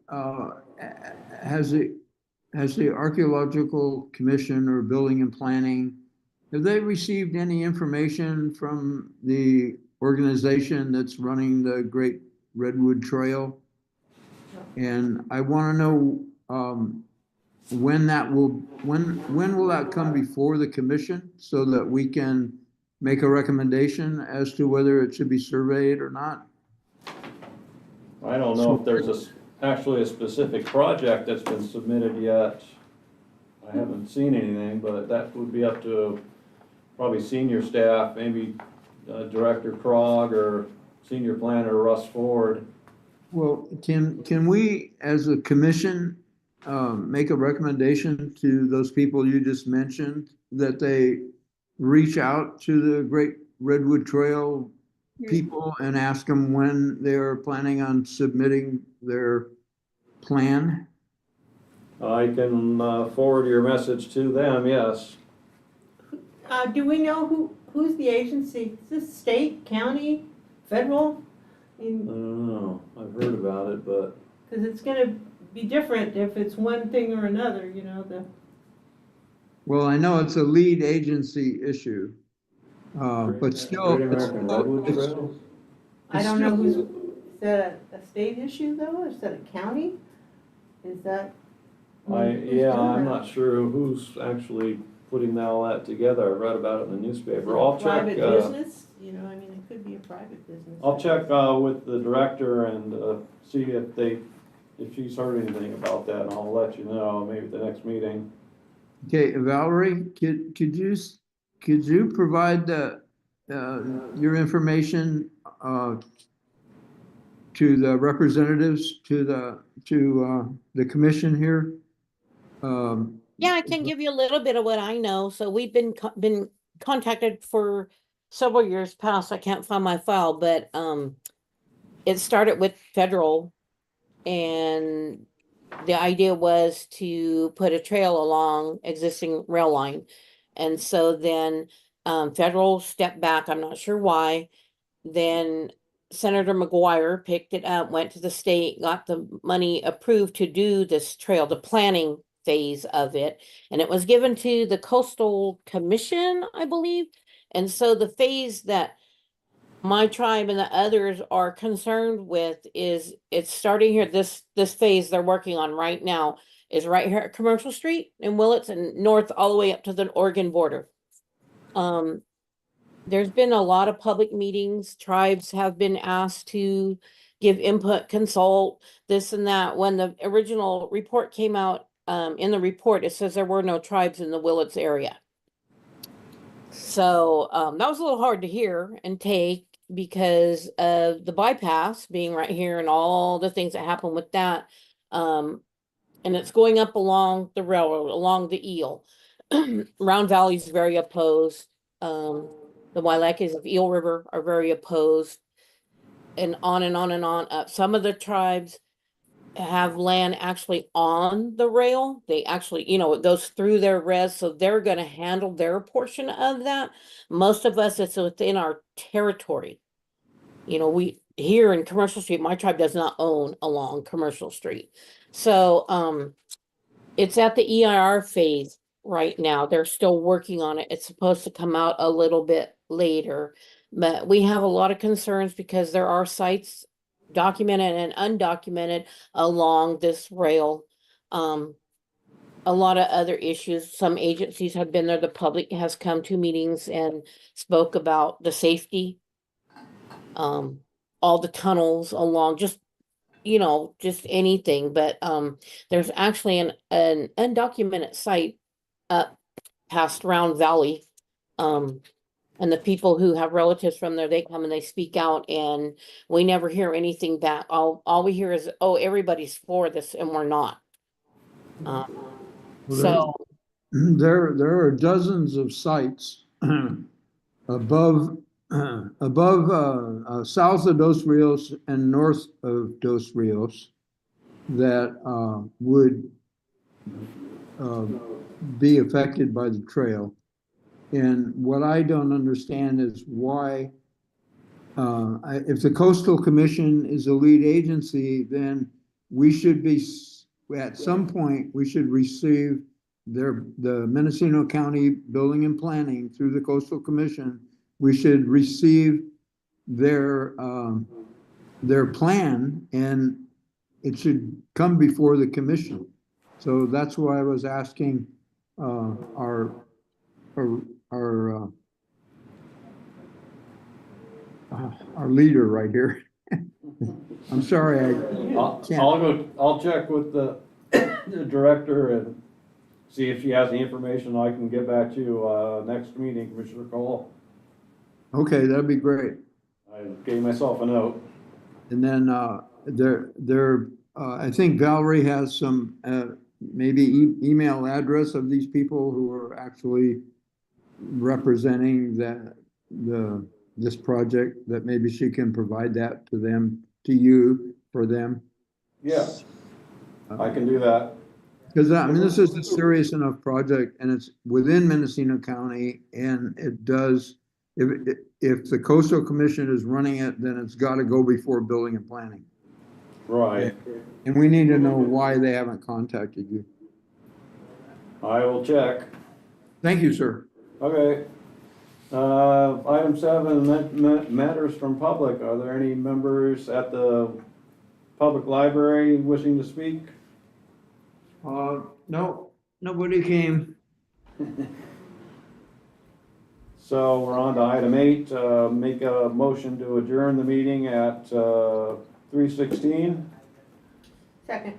has the Archaeological Commission or Building and Planning, have they received any information from the organization that's running the Great Redwood Trail? And I want to know when will that come before the commission so that we can make a recommendation as to whether it should be surveyed or not? I don't know if there's actually a specific project that's been submitted yet. I haven't seen anything, but that would be up to probably senior staff, maybe Director Krog or Senior Planner Russ Ford. Well, can we, as a commission, make a recommendation to those people you just mentioned that they reach out to the Great Redwood Trail people and ask them when they're planning on submitting their plan? I can forward your message to them, yes. Do we know who's the agency? Is this state, county, federal? I don't know, I've heard about it, but. Because it's going to be different if it's one thing or another, Well, I know it's a lead agency issue, but still. Great American Redwood Trail? I don't know who's, is that a state issue though? Is that a county? Is that? I'm not sure who's actually putting all that together. I read about it in the newspaper. I'll check. Private business, it could be a private business. I'll check with the director and see if she's heard anything about that, and I'll let you know, maybe at the next meeting. Okay, Valerie, could you provide your information to the representatives to the commission here? Yeah, I can give you a little bit of what I know. So we've been contacted for several years past. I can't find my file, but it started with federal, and the idea was to put a trail along existing rail line. And so then federal stepped back. I'm not sure why. Then Senator McGuire picked it up, went to the state, got the money approved to do this trail, the planning phase of it. And it was given to the Coastal Commission, I believe. And so the phase that my tribe and the others are concerned with is it's starting here, this phase they're working on right now is right here at Commercial Street in Willits and north all the way up to the Oregon border. There's been a lot of public meetings. Tribes have been asked to give input, consult, this and that. When the original report came out, in the report, it says there were no tribes in the Willits area. So that was a little hard to hear and take because of the bypass being right here and all the things that happen with that. And it's going up along the railroad, along the Eel. Round Valley is very opposed. The Wailekis of Eel River are very opposed, and on and on and on up. Some of the tribes have land actually on the rail. They actually, it goes through their res, so they're going to handle their portion of that. Most of us, it's within our territory. We here in Commercial Street, my tribe does not own along Commercial Street. So it's at the EIR phase right now. They're still working on it. It's supposed to come out a little bit later, but we have a lot of concerns because there are sites documented and undocumented along this rail. A lot of other issues. Some agencies have been there. The public has come to meetings and spoke about the safety, all the tunnels along, just anything. But there's actually an undocumented site up past Round Valley. And the people who have relatives from there, they come and they speak out, and we never hear anything back. All we hear is, "Oh, everybody's for this," and we're not. So there are dozens of sites above south of Dos Rios and north of Dos Rios that would be affected by the trail. And what I don't understand is why, if the Coastal Commission is a lead agency, then we should be, at some point, we should receive the Mendocino County Building and Planning through the Coastal Commission. We should receive their plan, and it should come before the commission. So that's why I was asking our leader right here. I'm sorry, I'll check with the director and see if she has the information. I can get back to you next meeting, Commissioner Cole. Okay, that'd be great. I gave myself a note. And then I think Valerie has some maybe email address of these people who are actually representing this project, that maybe she can provide that to them, to you, for them. Yes, I can do that. Because this is a serious enough project, and it's within Mendocino County, and it does, if the Coastal Commission is running it, then it's got to go before Building and Planning. Right. And we need to know why they haven't contacted you. I will check. Thank you, sir. Okay. Item 7, matters from public. Are there any members at the public library wishing to speak? No, nobody came. So we're on to item 8. Make a motion to adjourn the meeting at 3:16. Second.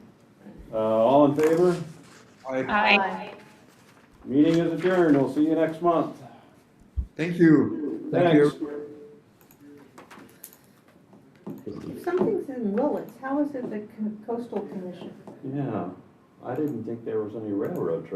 All in favor? Aye. Meeting is adjourned. We'll see you next month. Thank you. Thank Thanks. you. If something's in Willits, how is it the Coastal Commission? Yeah, I didn't think there was any railroad tracks.